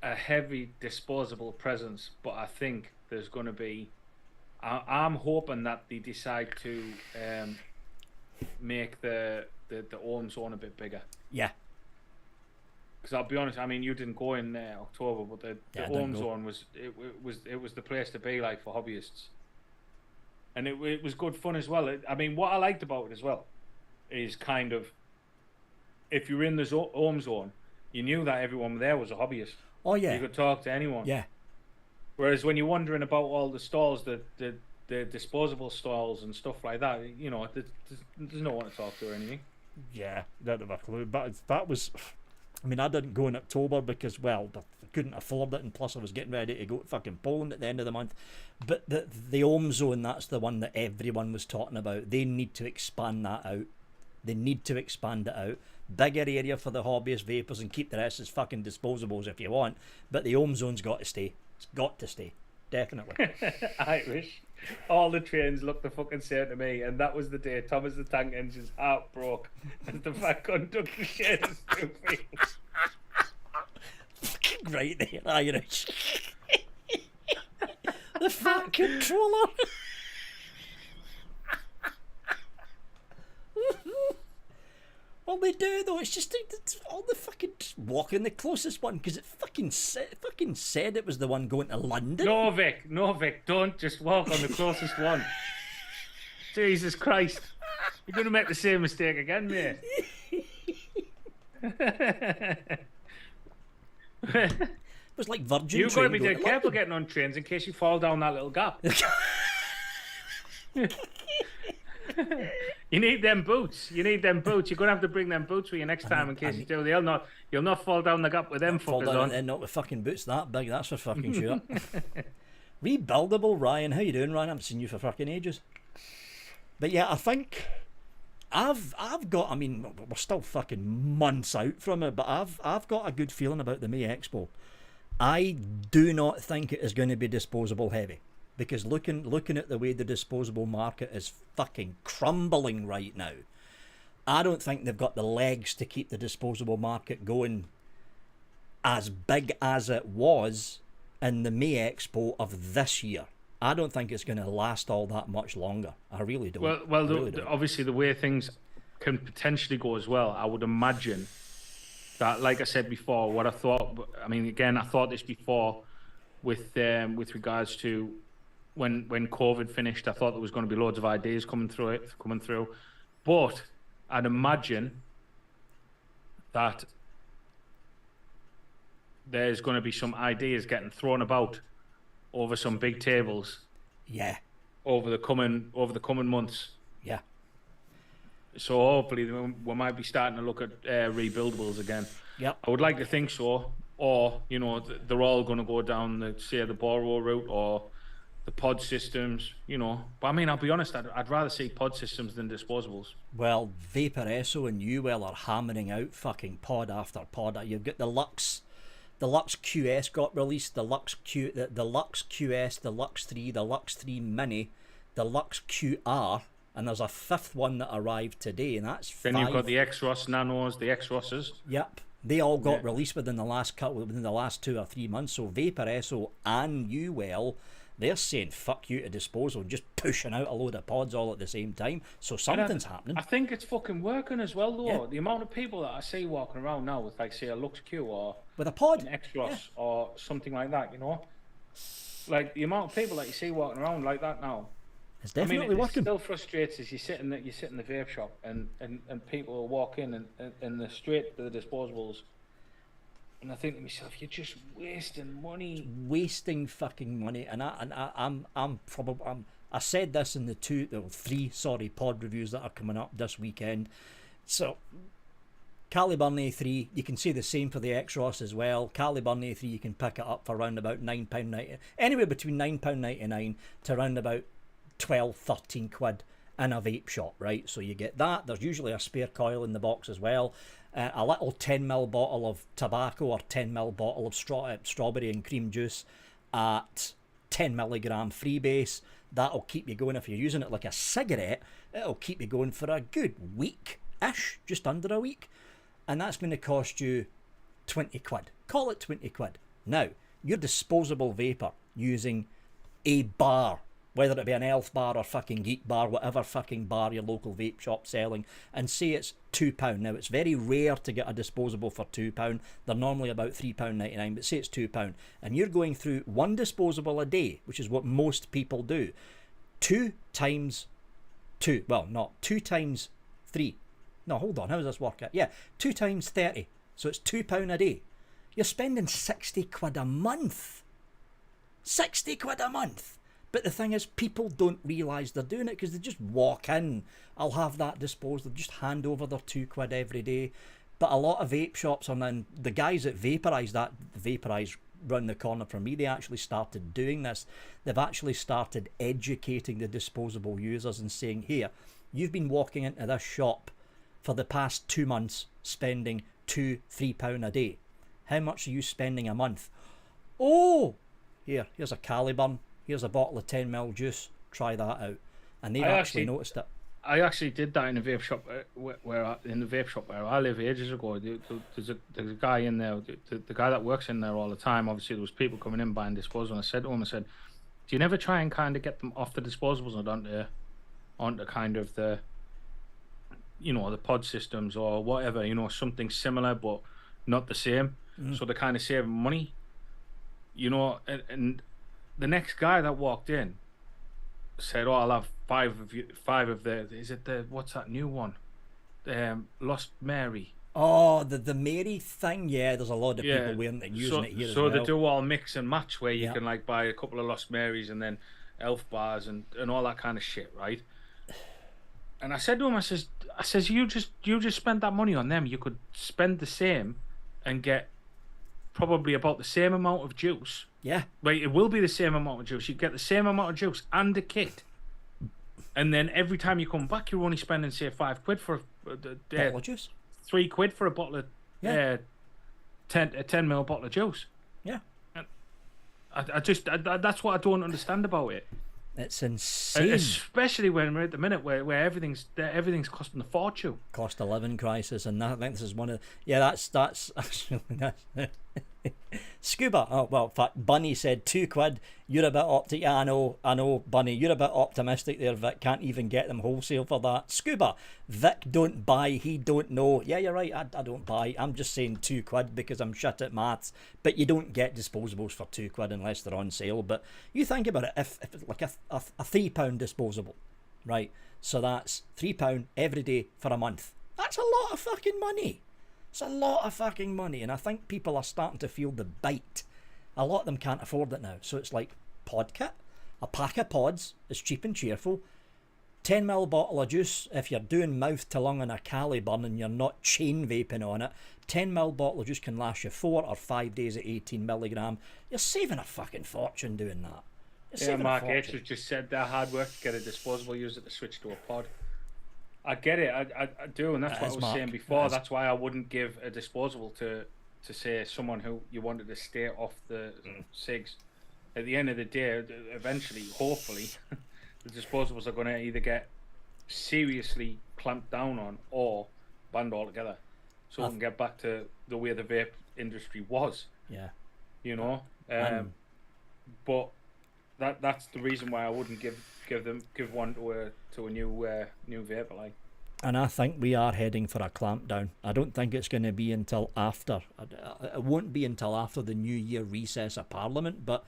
a heavy disposable presence, but I think there's going to be. I'm hoping that they decide to make the own zone a bit bigger. Yeah. Because I'll be honest, I mean, you didn't go in October, but the home zone was the place to be, like, for hobbyists, and it was good fun as well. I mean, what I liked about it as well is kind of, if you're in the home zone, you knew that everyone there was a hobbyist. Oh yeah, you could talk to anyone. Yeah. Whereas when you're wondering about all the stalls, the disposable stalls and stuff like that, you know, there's no one to talk to or anything. Yeah, don't have a clue. But that was. I mean, I didn't go in October because, well, I couldn't afford it, and plus I was getting ready to go to fucking Poland at the end of the month. But the home zone, that's the one that everyone was talking about. They need to expand that out. They need to expand it out. Bigger area for the hobbyist vapors, and keep the rest as fucking disposables if you want. But the home zone's got to stay. It's got to stay. Definitely. Irish. All the trains looked the fucking same to me, and that was the day Thomas the Tank Engine's heart broke as the fat conductor shared his 2 feet. Fucking right there, Irish. The fat controller. Well, they do though. It's just all the fucking walking the closest one, because it fucking said it was the one going to London. No, Vic, don't just walk on the closest one. Jesus Christ, you're going to make the same mistake again, mate. It was like Virgin. You've got to be dead careful getting on trains in case you fall down that little gap. You need them boots. You're going to have to bring them boots with you next time in case you do. You'll not fall down the gap with them fuckers on. And not with fucking boots that big, that's for fucking sure. Rebuildable, Ryan. How you doing, Ryan? I haven't seen you for fucking ages. But yeah, I think I've got, I mean, we're still fucking months out from it, but I've got a good feeling about the May Expo. I do not think it is going to be disposable heavy. Because looking at the way the disposable market is fucking crumbling right now, I don't think they've got the legs to keep the disposable market going as big as it was in the May Expo of this year. I don't think it's going to last all that much longer. I really don't. Well, obviously the way things can potentially go as well, I would imagine that, like I said before, what I thought, I mean, again, I thought this before with regards to when COVID finished, I thought there was going to be loads of ideas coming through. But I'd imagine that there's going to be some ideas getting thrown about over some big tables. Yeah. Over the coming months. Yeah. So hopefully we might be starting to look at rebuildables again. Yep. I would like to think so. Or, you know, they're all going to go down the Boro route or the pod systems, you know. But I mean, I'll be honest, I'd rather see pod systems than disposables. Well, Vaporesso and Uwell are hammering out fucking pod after pod. You've got the Lux QS got released, the Lux QS, the Lux 3, the Lux 3 Mini, the Lux QR, and there's a fifth one that arrived today, and that's then 5. You've got the X-Ross Nanos, the X-Rosses. Yep, they all got released within the last 2 or 3 months. So Vapor SO and Uwell, they're saying fuck you to disposal, just pushing out a load of pods all at the same time. So something's happening. I think it's fucking working as well, though. Yeah. The amount of people that I see walking around now with, like, say, a Lux Q or with a pod, an X-Ross or something like that, you know, like the amount of people that you see walking around like that now. It's definitely working. It still frustrates us. You sit in the vape shop and people will walk in and they're straight to the disposables. And I think to myself, you're just wasting money. Wasting fucking money. And I said this in the 3 pod reviews that are coming up this weekend. So Caliburn A3, you can see the same for the X-Ross as well. Caliburn A3, you can pick it up for around about £9.90, anywhere between £9.99 to around about 12, 13 quid in a vape shop, right? So you get that. There's usually a spare coil in the box as well. A little 10ml bottle of tobacco or 10ml bottle of strawberry and cream juice at 10mg freebase. That'll keep you going. If you're using it like a cigarette, it'll keep you going for a good week-ish, just under a week. And that's going to cost you 20 quid. Call it 20 quid. Now, your disposable vapor using a bar, whether it be an Elf bar or fucking Geek bar, whatever fucking bar your local vape shop selling, and say it's £2. Now, it's very rare to get a disposable for £2. They're normally about £3.99, but say it's £2. And you're going through one disposable a day, which is what most people do. 2 times 2. Well, not 2 times 3. No, hold on. How does this work out? Yeah, 2 times 30. So it's £2 a day. You're spending 60 quid a month. 60 quid a month. But the thing is, people don't realise they're doing it because they just walk in. I'll have that disposed. They'll just hand over their 2 quid every day. But a lot of vape shops, and then the guys that Vaporize round the corner from me, they actually started doing this. They've actually started educating the disposable users and saying, here, you've been walking into this shop for the past 2 months spending £2-3 a day. How much are you spending a month? Oh, here's a Caliburn. Here's a bottle of 10ml juice. Try that out. And they've actually noticed it. I actually did that in a vape shop where I live ages ago. There's a guy in there, the guy that works in there all the time. Obviously, there was people coming in buying disposables. And I said to him, do you never try and kind of get them off the disposables and onto kind of the, you know, the pod systems or whatever, you know, something similar but not the same. So they're kind of saving money, you know. And the next guy that walked in said, "Oh, I'll have 5 of the. Is it the what's that new one? Lost Mary." Oh, the Mary thing. Yeah, there's a lot of people wearing it, using it here as well. So they do all mix and match where you can like buy a couple of Lost Marys and then Elf bars and all that kind of shit, right? And I said to him, I says, you just spent that money on them. You could spend the same and get probably about the same amount of juice. Yeah. Right, it will be the same amount of juice. You get the same amount of juice and a kit. And then every time you come back, you're only spending, say, 5 quid for a bottle of juice. 3 quid for a bottle of 10ml bottle of juice. Yeah. And that's what I don't understand about it. It's insane. Especially when we're at the minute where everything's costing a fortune. Cost of living crisis, and I think this is one of that's actually Scuba. Oh well, in fact, Bunny said 2 quid. You're a bit optimistic. Yeah, I know, Bunny. You're a bit optimistic there. Vic can't even get them wholesale for that. Scuba. Vic don't buy. He don't know. Yeah, you're right. I don't buy. I'm just saying 2 quid because I'm shit at maths. But you don't get disposables for 2 quid unless they're on sale. But you think about it. If it's like a £3 disposable, right? So that's £3 every day for a month. That's a lot of fucking money. It's a lot of fucking money, and I think people are starting to feel the bite. A lot of them can't afford it now, so it's like pod kit, a pack of pods, it's cheap and cheerful, 10ml bottle of juice if you're doing mouth to lung on a Caliburn and you're not chain vaping on it. 10ml bottle of juice can last you 4 or 5 days at 18mg. You're saving a fucking fortune doing that. Yeah, Mark H has just said they're hard work to get a disposable user to switch to a pod. I get it, I do, and that's what I was saying before. That's why I wouldn't give a disposable to say someone who you wanted to stay off the cigs. At the end of the day, eventually, hopefully, the disposables are going to either get seriously clamped down on or banned altogether, so we can get back to the way the vape industry was. Yeah. You know, but that's the reason why I wouldn't give one to a new vapor like. And I think we are heading for a clampdown. I don't think it's going to be until after. It won't be until after the New Year recess of Parliament. But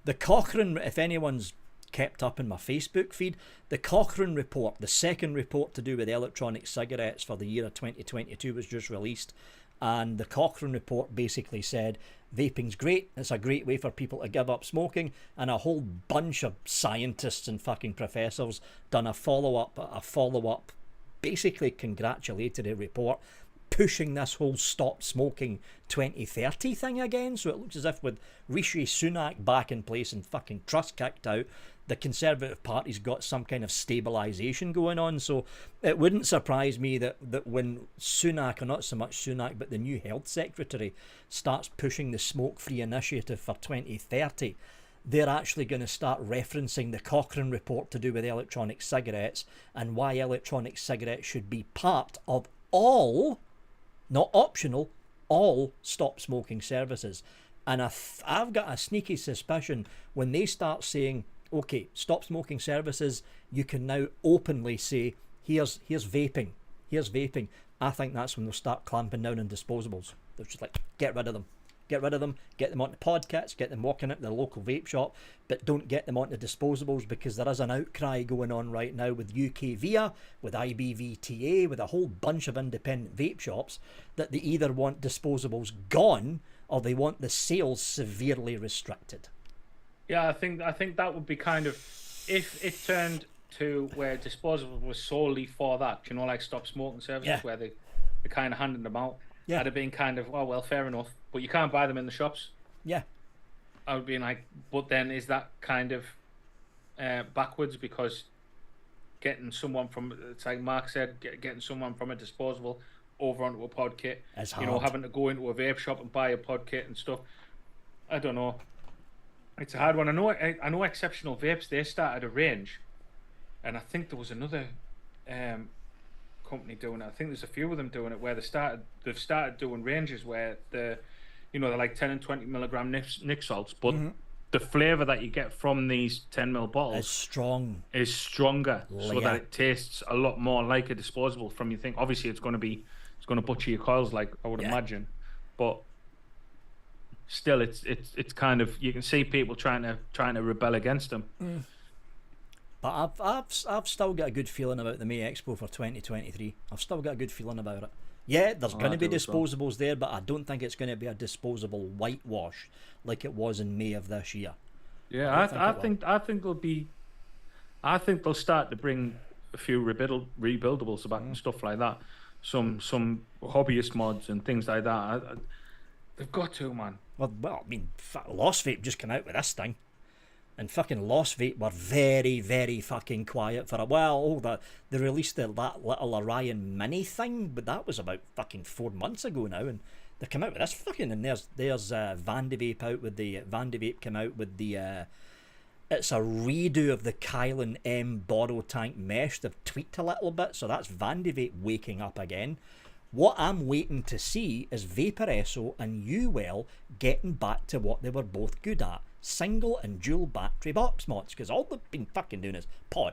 the Cochrane, if anyone's kept up in my Facebook feed, the Cochrane report, the second report to do with electronic cigarettes for the year of 2022 was just released. And the Cochrane report basically said vaping's great, it's a great way for people to give up smoking, and a whole bunch of scientists and fucking professors done a follow-up basically congratulatory report pushing this whole stop smoking 2030 thing again. So it looks as if with Rishi Sunak back in place and fucking Truss kicked out, the Conservative Party's got some kind of stabilisation going on. So it wouldn't surprise me that when Sunak, or not so much Sunak, but the new Health Secretary starts pushing the smoke-free initiative for 2030, they're actually going to start referencing the Cochrane report to do with electronic cigarettes and why electronic cigarettes should be part of all, not optional, all stop smoking services. And I've got a sneaky suspicion when they start saying, okay, stop smoking services, you can now openly say, here's vaping, I think that's when they'll start clamping down on disposables. They're just like, get rid of them, get them onto pod kits, get them walking into the local vape shop, but don't get them onto disposables, because there is an outcry going on right now with UK VIA, with IBVTA, with a whole bunch of independent vape shops, that they either want disposables gone or they want the sales severely restricted. Yeah, I think that would be kind of, if it turned to where disposables was solely for that, you know, like stop smoking services, where they're kind of handing them out. Yeah. That'd have been kind of, oh, well, fair enough. But you can't buy them in the shops. Yeah. I would be like, but then is that kind of backwards? Because getting someone from, it's like Mark said, getting someone from a disposable over onto a pod kit, you know, having to go into a vape shop and buy a pod kit and stuff. I don't know. It's a hard one. I know Exceptional Vapes, they started a range, and I think there was another company doing it. I think there's a few of them doing it where they've started doing ranges where they're like 10 and 20 milligram nic salts, but the flavour that you get from these 10ml bottles is stronger, so that it tastes a lot more like a disposable. From, you think obviously it's going to butcher your coils, like I would imagine, but still it's kind of, you can see people trying to rebel against them. But I've still got a good feeling about the May Expo for 2023. I've still got a good feeling about it. Yeah, there's going to be disposables there, but I don't think it's going to be a disposable whitewash like it was in May of this year. Yeah, I think they'll start to bring a few rebuildables back and stuff like that. Some hobbyist mods and things like that. They've got to, man. Well, I mean, Lost Vape just came out with this thing. And fucking Lost Vape were very, very fucking quiet for a while. They released that little Orion Mini thing, but that was about fucking 4 months ago now, and they come out with this fucking, and there's Vandevape out with the, Vandevape came out with the, it's a redo of the Kylan M Borrow Tank Mesh. They've tweaked a little bit, so that's Vandevape waking up again. What I'm waiting to see is Vaporesso and Uwell getting back to what they were both good at. Single and dual battery box mods, because all they've been fucking doing is pod.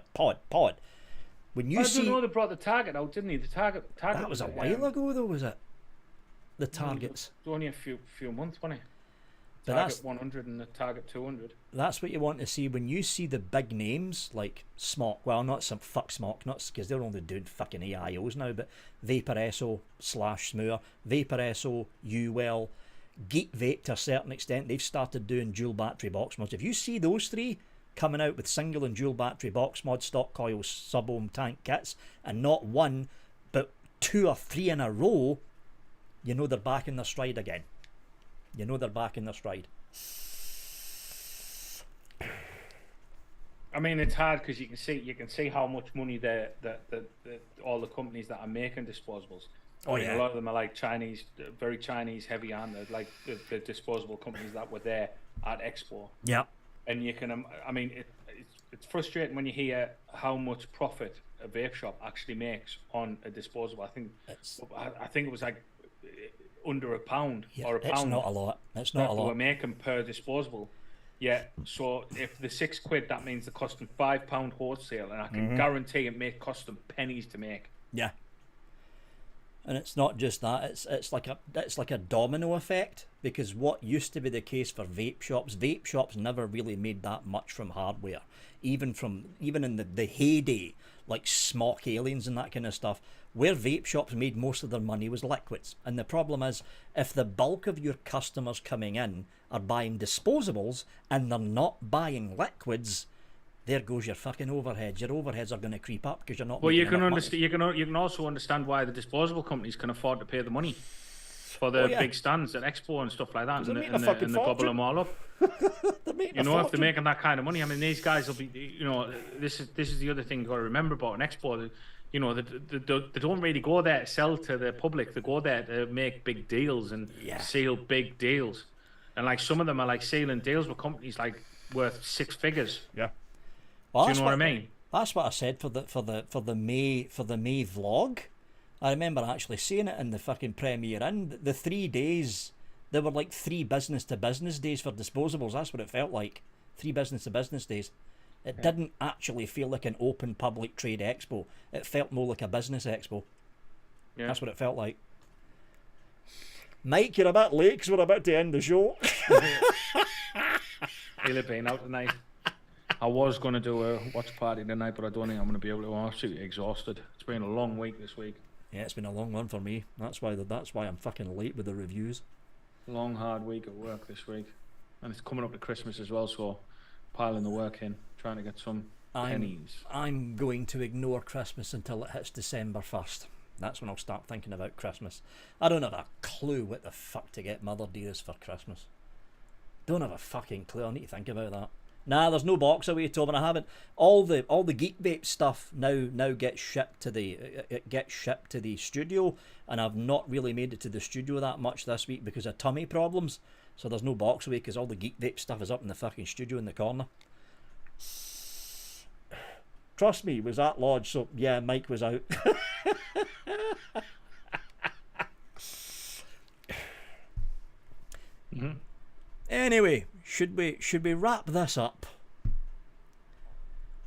When you see, I don't know, they brought the Target out, didn't they? The Target that was a while ago, though, was it? The Targets. It was only a few months, wasn't it? Target 100 and the Target 200. That's what you want to see when you see the big names like Smock. Well, not some fuck Smock, not because they're only doing fucking AIOs now, but Vaporesso / Smoor, Vaporesso, Uwell, Geek Vape to a certain extent. They've started doing dual battery box mods. If you see those three coming out with single and dual battery box mods, stock coils, sub-ohm tank kits, and not one but 2 or 3 in a row, you know they're back in their stride again. I mean, it's hard because you can see how much money all the companies that are making disposables. Oh, yeah. A lot of them are like Chinese, very Chinese heavy handed, like the disposable companies that were there at Expo. Yeah. And you can, I mean, it's it's frustrating when you hear how much profit a vape shop actually makes on a disposable. I think it was like under £1 or a pound. It's not a lot. It's not a lot. We're making per disposable. Yeah. So if the £6, that means they're costing £5 wholesale, and I can guarantee it may cost them pennies to make. Yeah. And it's not just that, it's like a domino effect, because what used to be the case for vape shops never really made that much from hardware. Even in the heyday, like Smock Aliens and that kind of stuff, where vape shops made most of their money was liquids. And the problem is, if the bulk of your customers coming in are buying disposables and they're not buying liquids, there goes your fucking overheads. Your overheads are going to creep up because you're not. Well, you can understand. You can also understand why the disposable companies can afford to pay the money for the big stands at Expo and stuff like that, and they gobble them all up. You know, if they're making that kind of money, I mean, these guys will be. You know, this is the other thing you got to remember about an Expo. You know, they don't really go there to sell to the public. They go there to make big deals and seal big deals, and like some of them are like sealing deals with companies like worth 6 figures. Yeah. Well, do you know what I mean? That's what I said for the May vlog. I remember actually seeing it in the fucking premiere. And the 3 days, there were like 3 business to business days for disposables. That's what it felt like. 3 business to business days. It didn't actually feel like an open public trade expo. It felt more like a business expo. Yeah. That's what it felt like. Mike, you're a bit late because we're about to end the show. He'll have been out tonight. I was going to do a watch party tonight, but I don't think I'm going to be able to. I'm absolutely exhausted. It's been a long week this week. Yeah, it's been a long one for me. That's why I'm fucking late with the reviews. Long, hard week at work this week. And it's coming up to Christmas as well, so piling the work in, trying to get some pennies. I'm going to ignore Christmas until it hits December 1st. That's when I'll start thinking about Christmas. I don't have a clue what the fuck to get Mother Dearest for Christmas. Don't have a fucking clue. I need to think about that. Nah, there's no box away, Tom, and I haven't. All the Geek Vape stuff now gets shipped to the studio, and I've not really made it to the studio that much this week because of tummy problems. So there's no box away because all the Geek Vape stuff is up in the fucking studio in the corner. Trust me, was at lodge, so yeah, Mike was out. Anyway, should we wrap this up?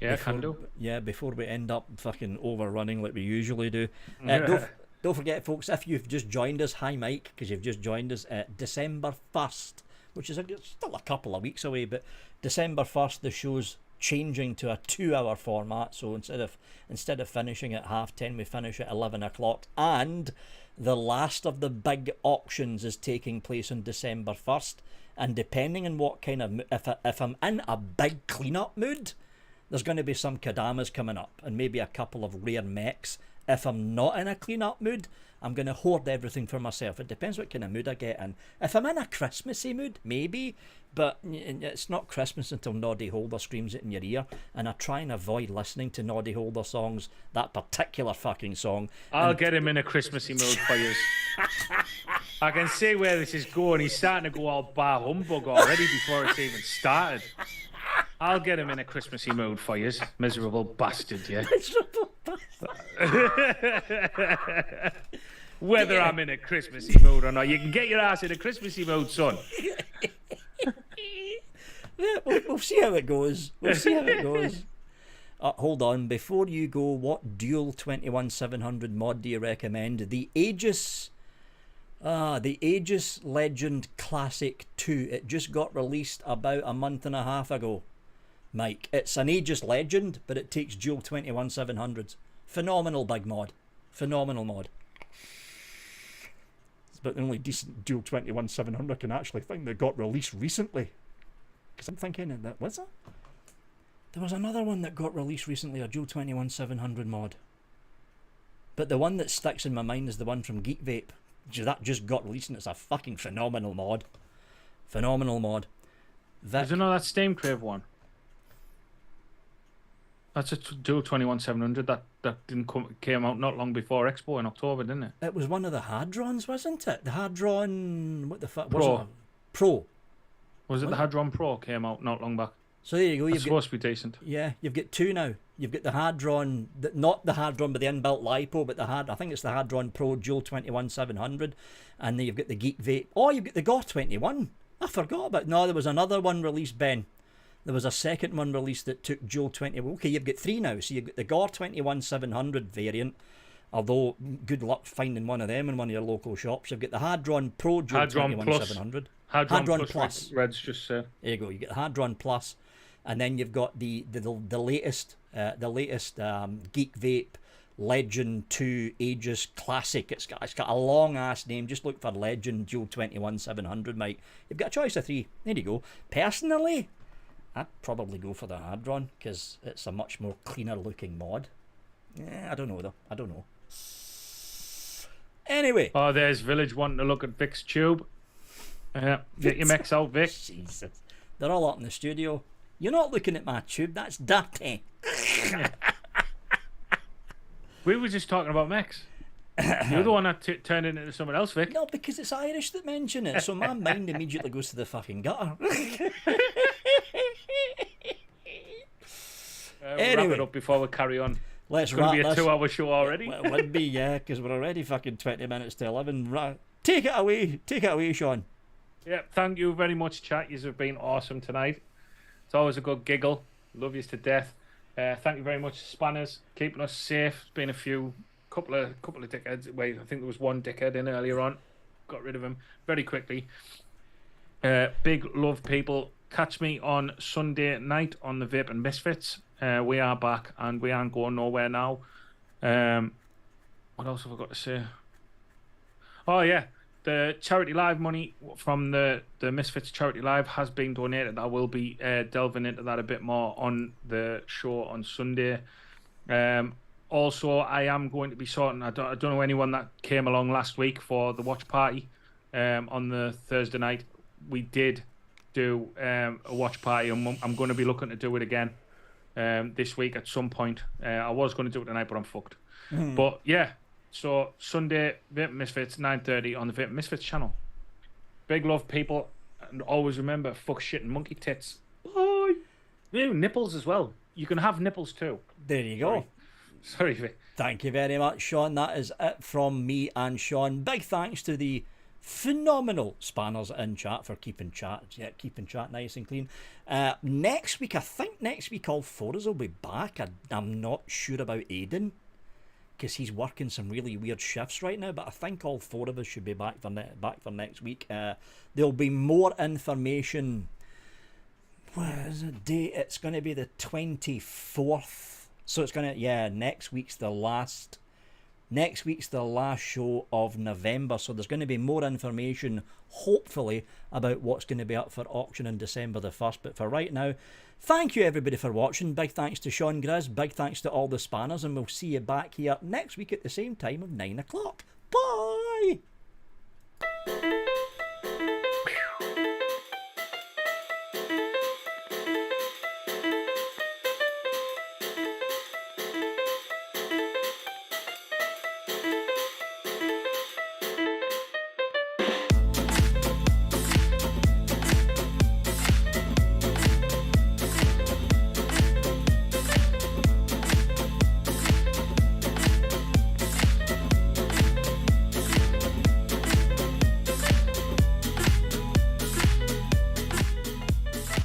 Yeah, can do. Yeah, before we end up fucking overrunning like we usually do. Don't forget, folks, if you've just joined us, hi Mike, because you've just joined us at December 1st, which is still a couple of weeks away, but December 1st, the show's changing to a 2-hour format. So instead of finishing at 10:30, we finish at 11 o'clock, and the last of the big auctions is taking place on December 1st. And depending on what kind of if I'm in a big cleanup mood, there's going to be some Kadamas coming up and maybe a couple of rare mechs. If I'm not in a cleanup mood, I'm going to hoard everything for myself. It depends what kind of mood I get in. If I'm in a Christmassy mood, maybe, but it's not Christmas until Noddy Holder screams it in your ear, and I try and avoid listening to Noddy Holder songs, that particular fucking song. I'll get him in a Christmassy mood for you. I can see where this is going. He's starting to go all bar humbug already before it's even started. I'll get him in a Christmassy mood for you, miserable bastard, yeah. Miserable bastard. Whether I'm in a Christmassy mood or not, you can get your ass in a Christmassy mood, son. Yeah, we'll see how it goes. Hold on, before you go, what dual 21700 mod do you recommend? The Aegis Legend Classic 2. It just got released about a month and a half ago, Mike. It's an Aegis Legend, but it takes dual 21700s. Phenomenal big mod. Phenomenal mod. It's about the only decent dual 21700 I can actually think that got released recently. Because I'm thinking that, was it? There was another one that got released recently, a dual 21700 mod. But the one that sticks in my mind is the one from Geek Vape. That just got released and it's a fucking phenomenal mod. Phenomenal mod. Vic. Is it not that Steam Crave one? That's a dual 21700 that came out not long before Expo in October, didn't it? It was one of the Hadrons, wasn't it? The Hadron, what the fuck? Pro. Was it Pro. Was it the Hadron Pro came out not long back? So there you go. It's supposed to be decent. Yeah, you've got two now. You've got the Hadron, not the Hadron, but the inbuilt LiPo, but I think it's the Hadron Pro Dual 21700, and then you've got the Geek Vape. Oh, you've got the GAW 21. I forgot about. No, there was another one released, Ben. There was a second one released that took Dual 20. Okay, you've got three now. So you've got the GAW 21700 variant. Although, good luck finding one of them in one of your local shops. You've got the Hadron Pro Dual 21700. Hadron Plus. Red's just said. There you go. You get the Hadron Plus, and then you've got the latest Geek Vape Legend 2 Aegis Classic. It's got a long ass name. Just look for Legend Dual 21700, Mike. You've got a choice of three. There you go. Personally, I'd probably go for the Hadron because it's a much more cleaner looking mod. Yeah, I don't know though. I don't know. Anyway. Oh, there's Village wanting to look at Vic's tube. Get your mix out, Vic. Jesus. They're all up in the studio. You're not looking at my tube. That's dirty. We were just talking about mix. You're the one that turned it into someone else, Vic. No, because it's Irish that mention it, so my mind immediately goes to the fucking gutter. Anyway, wrap it up before we carry on. Let's wrap this. It's going to be a 2-hour show already. It would be, yeah, because we're already fucking 20 minutes to 11. Take it away, Sean. Yeah, thank you very much, chat. You have been awesome tonight. It's always a good giggle. Love you to death. Thank you very much, Spanners, keeping us safe. It's been a couple of dickheads. Wait, I think there was one dickhead in earlier on. Got rid of him very quickly. Big love, people. Catch me on Sunday night on the Vape and Misfits. We are back and we aren't going nowhere now. What else have I got to say? Oh yeah, the charity live money from the Misfits charity live has been donated. I will be delving into that a bit more on the show on Sunday. Also, I am going to be sorting. I don't know anyone that came along last week for the watch party on the Thursday night. We did do a watch party, and I'm going to be looking to do it again this week at some point. I was going to do it tonight, but I'm fucked. But yeah, so Sunday, Vape Misfits, 9:30 on the Vape Misfits channel. Big love, people, and always remember, fuck shit and monkey tits. Bye. Ew, nipples as well. You can have nipples too. There you go. Sorry, Vic. Thank you very much, Sean. That is it from me and Sean. Big thanks to the phenomenal spanners in chat for keeping chat nice and clean. Next week, I think all four of us will be back. I'm not sure about Aiden because he's working some really weird shifts right now, but I think all four of us should be back for next week. There'll be more information. What is the date? It's going to be the 24th. So it's going to, next week's the last show of November, so there's going to be more information, hopefully, about what's going to be up for auction on December the 1st. But for right now, thank you everybody for watching. Big thanks to Sean Grizz, big thanks to all the spanners, and we'll see you back here next week at the same time of 9 o'clock. Bye!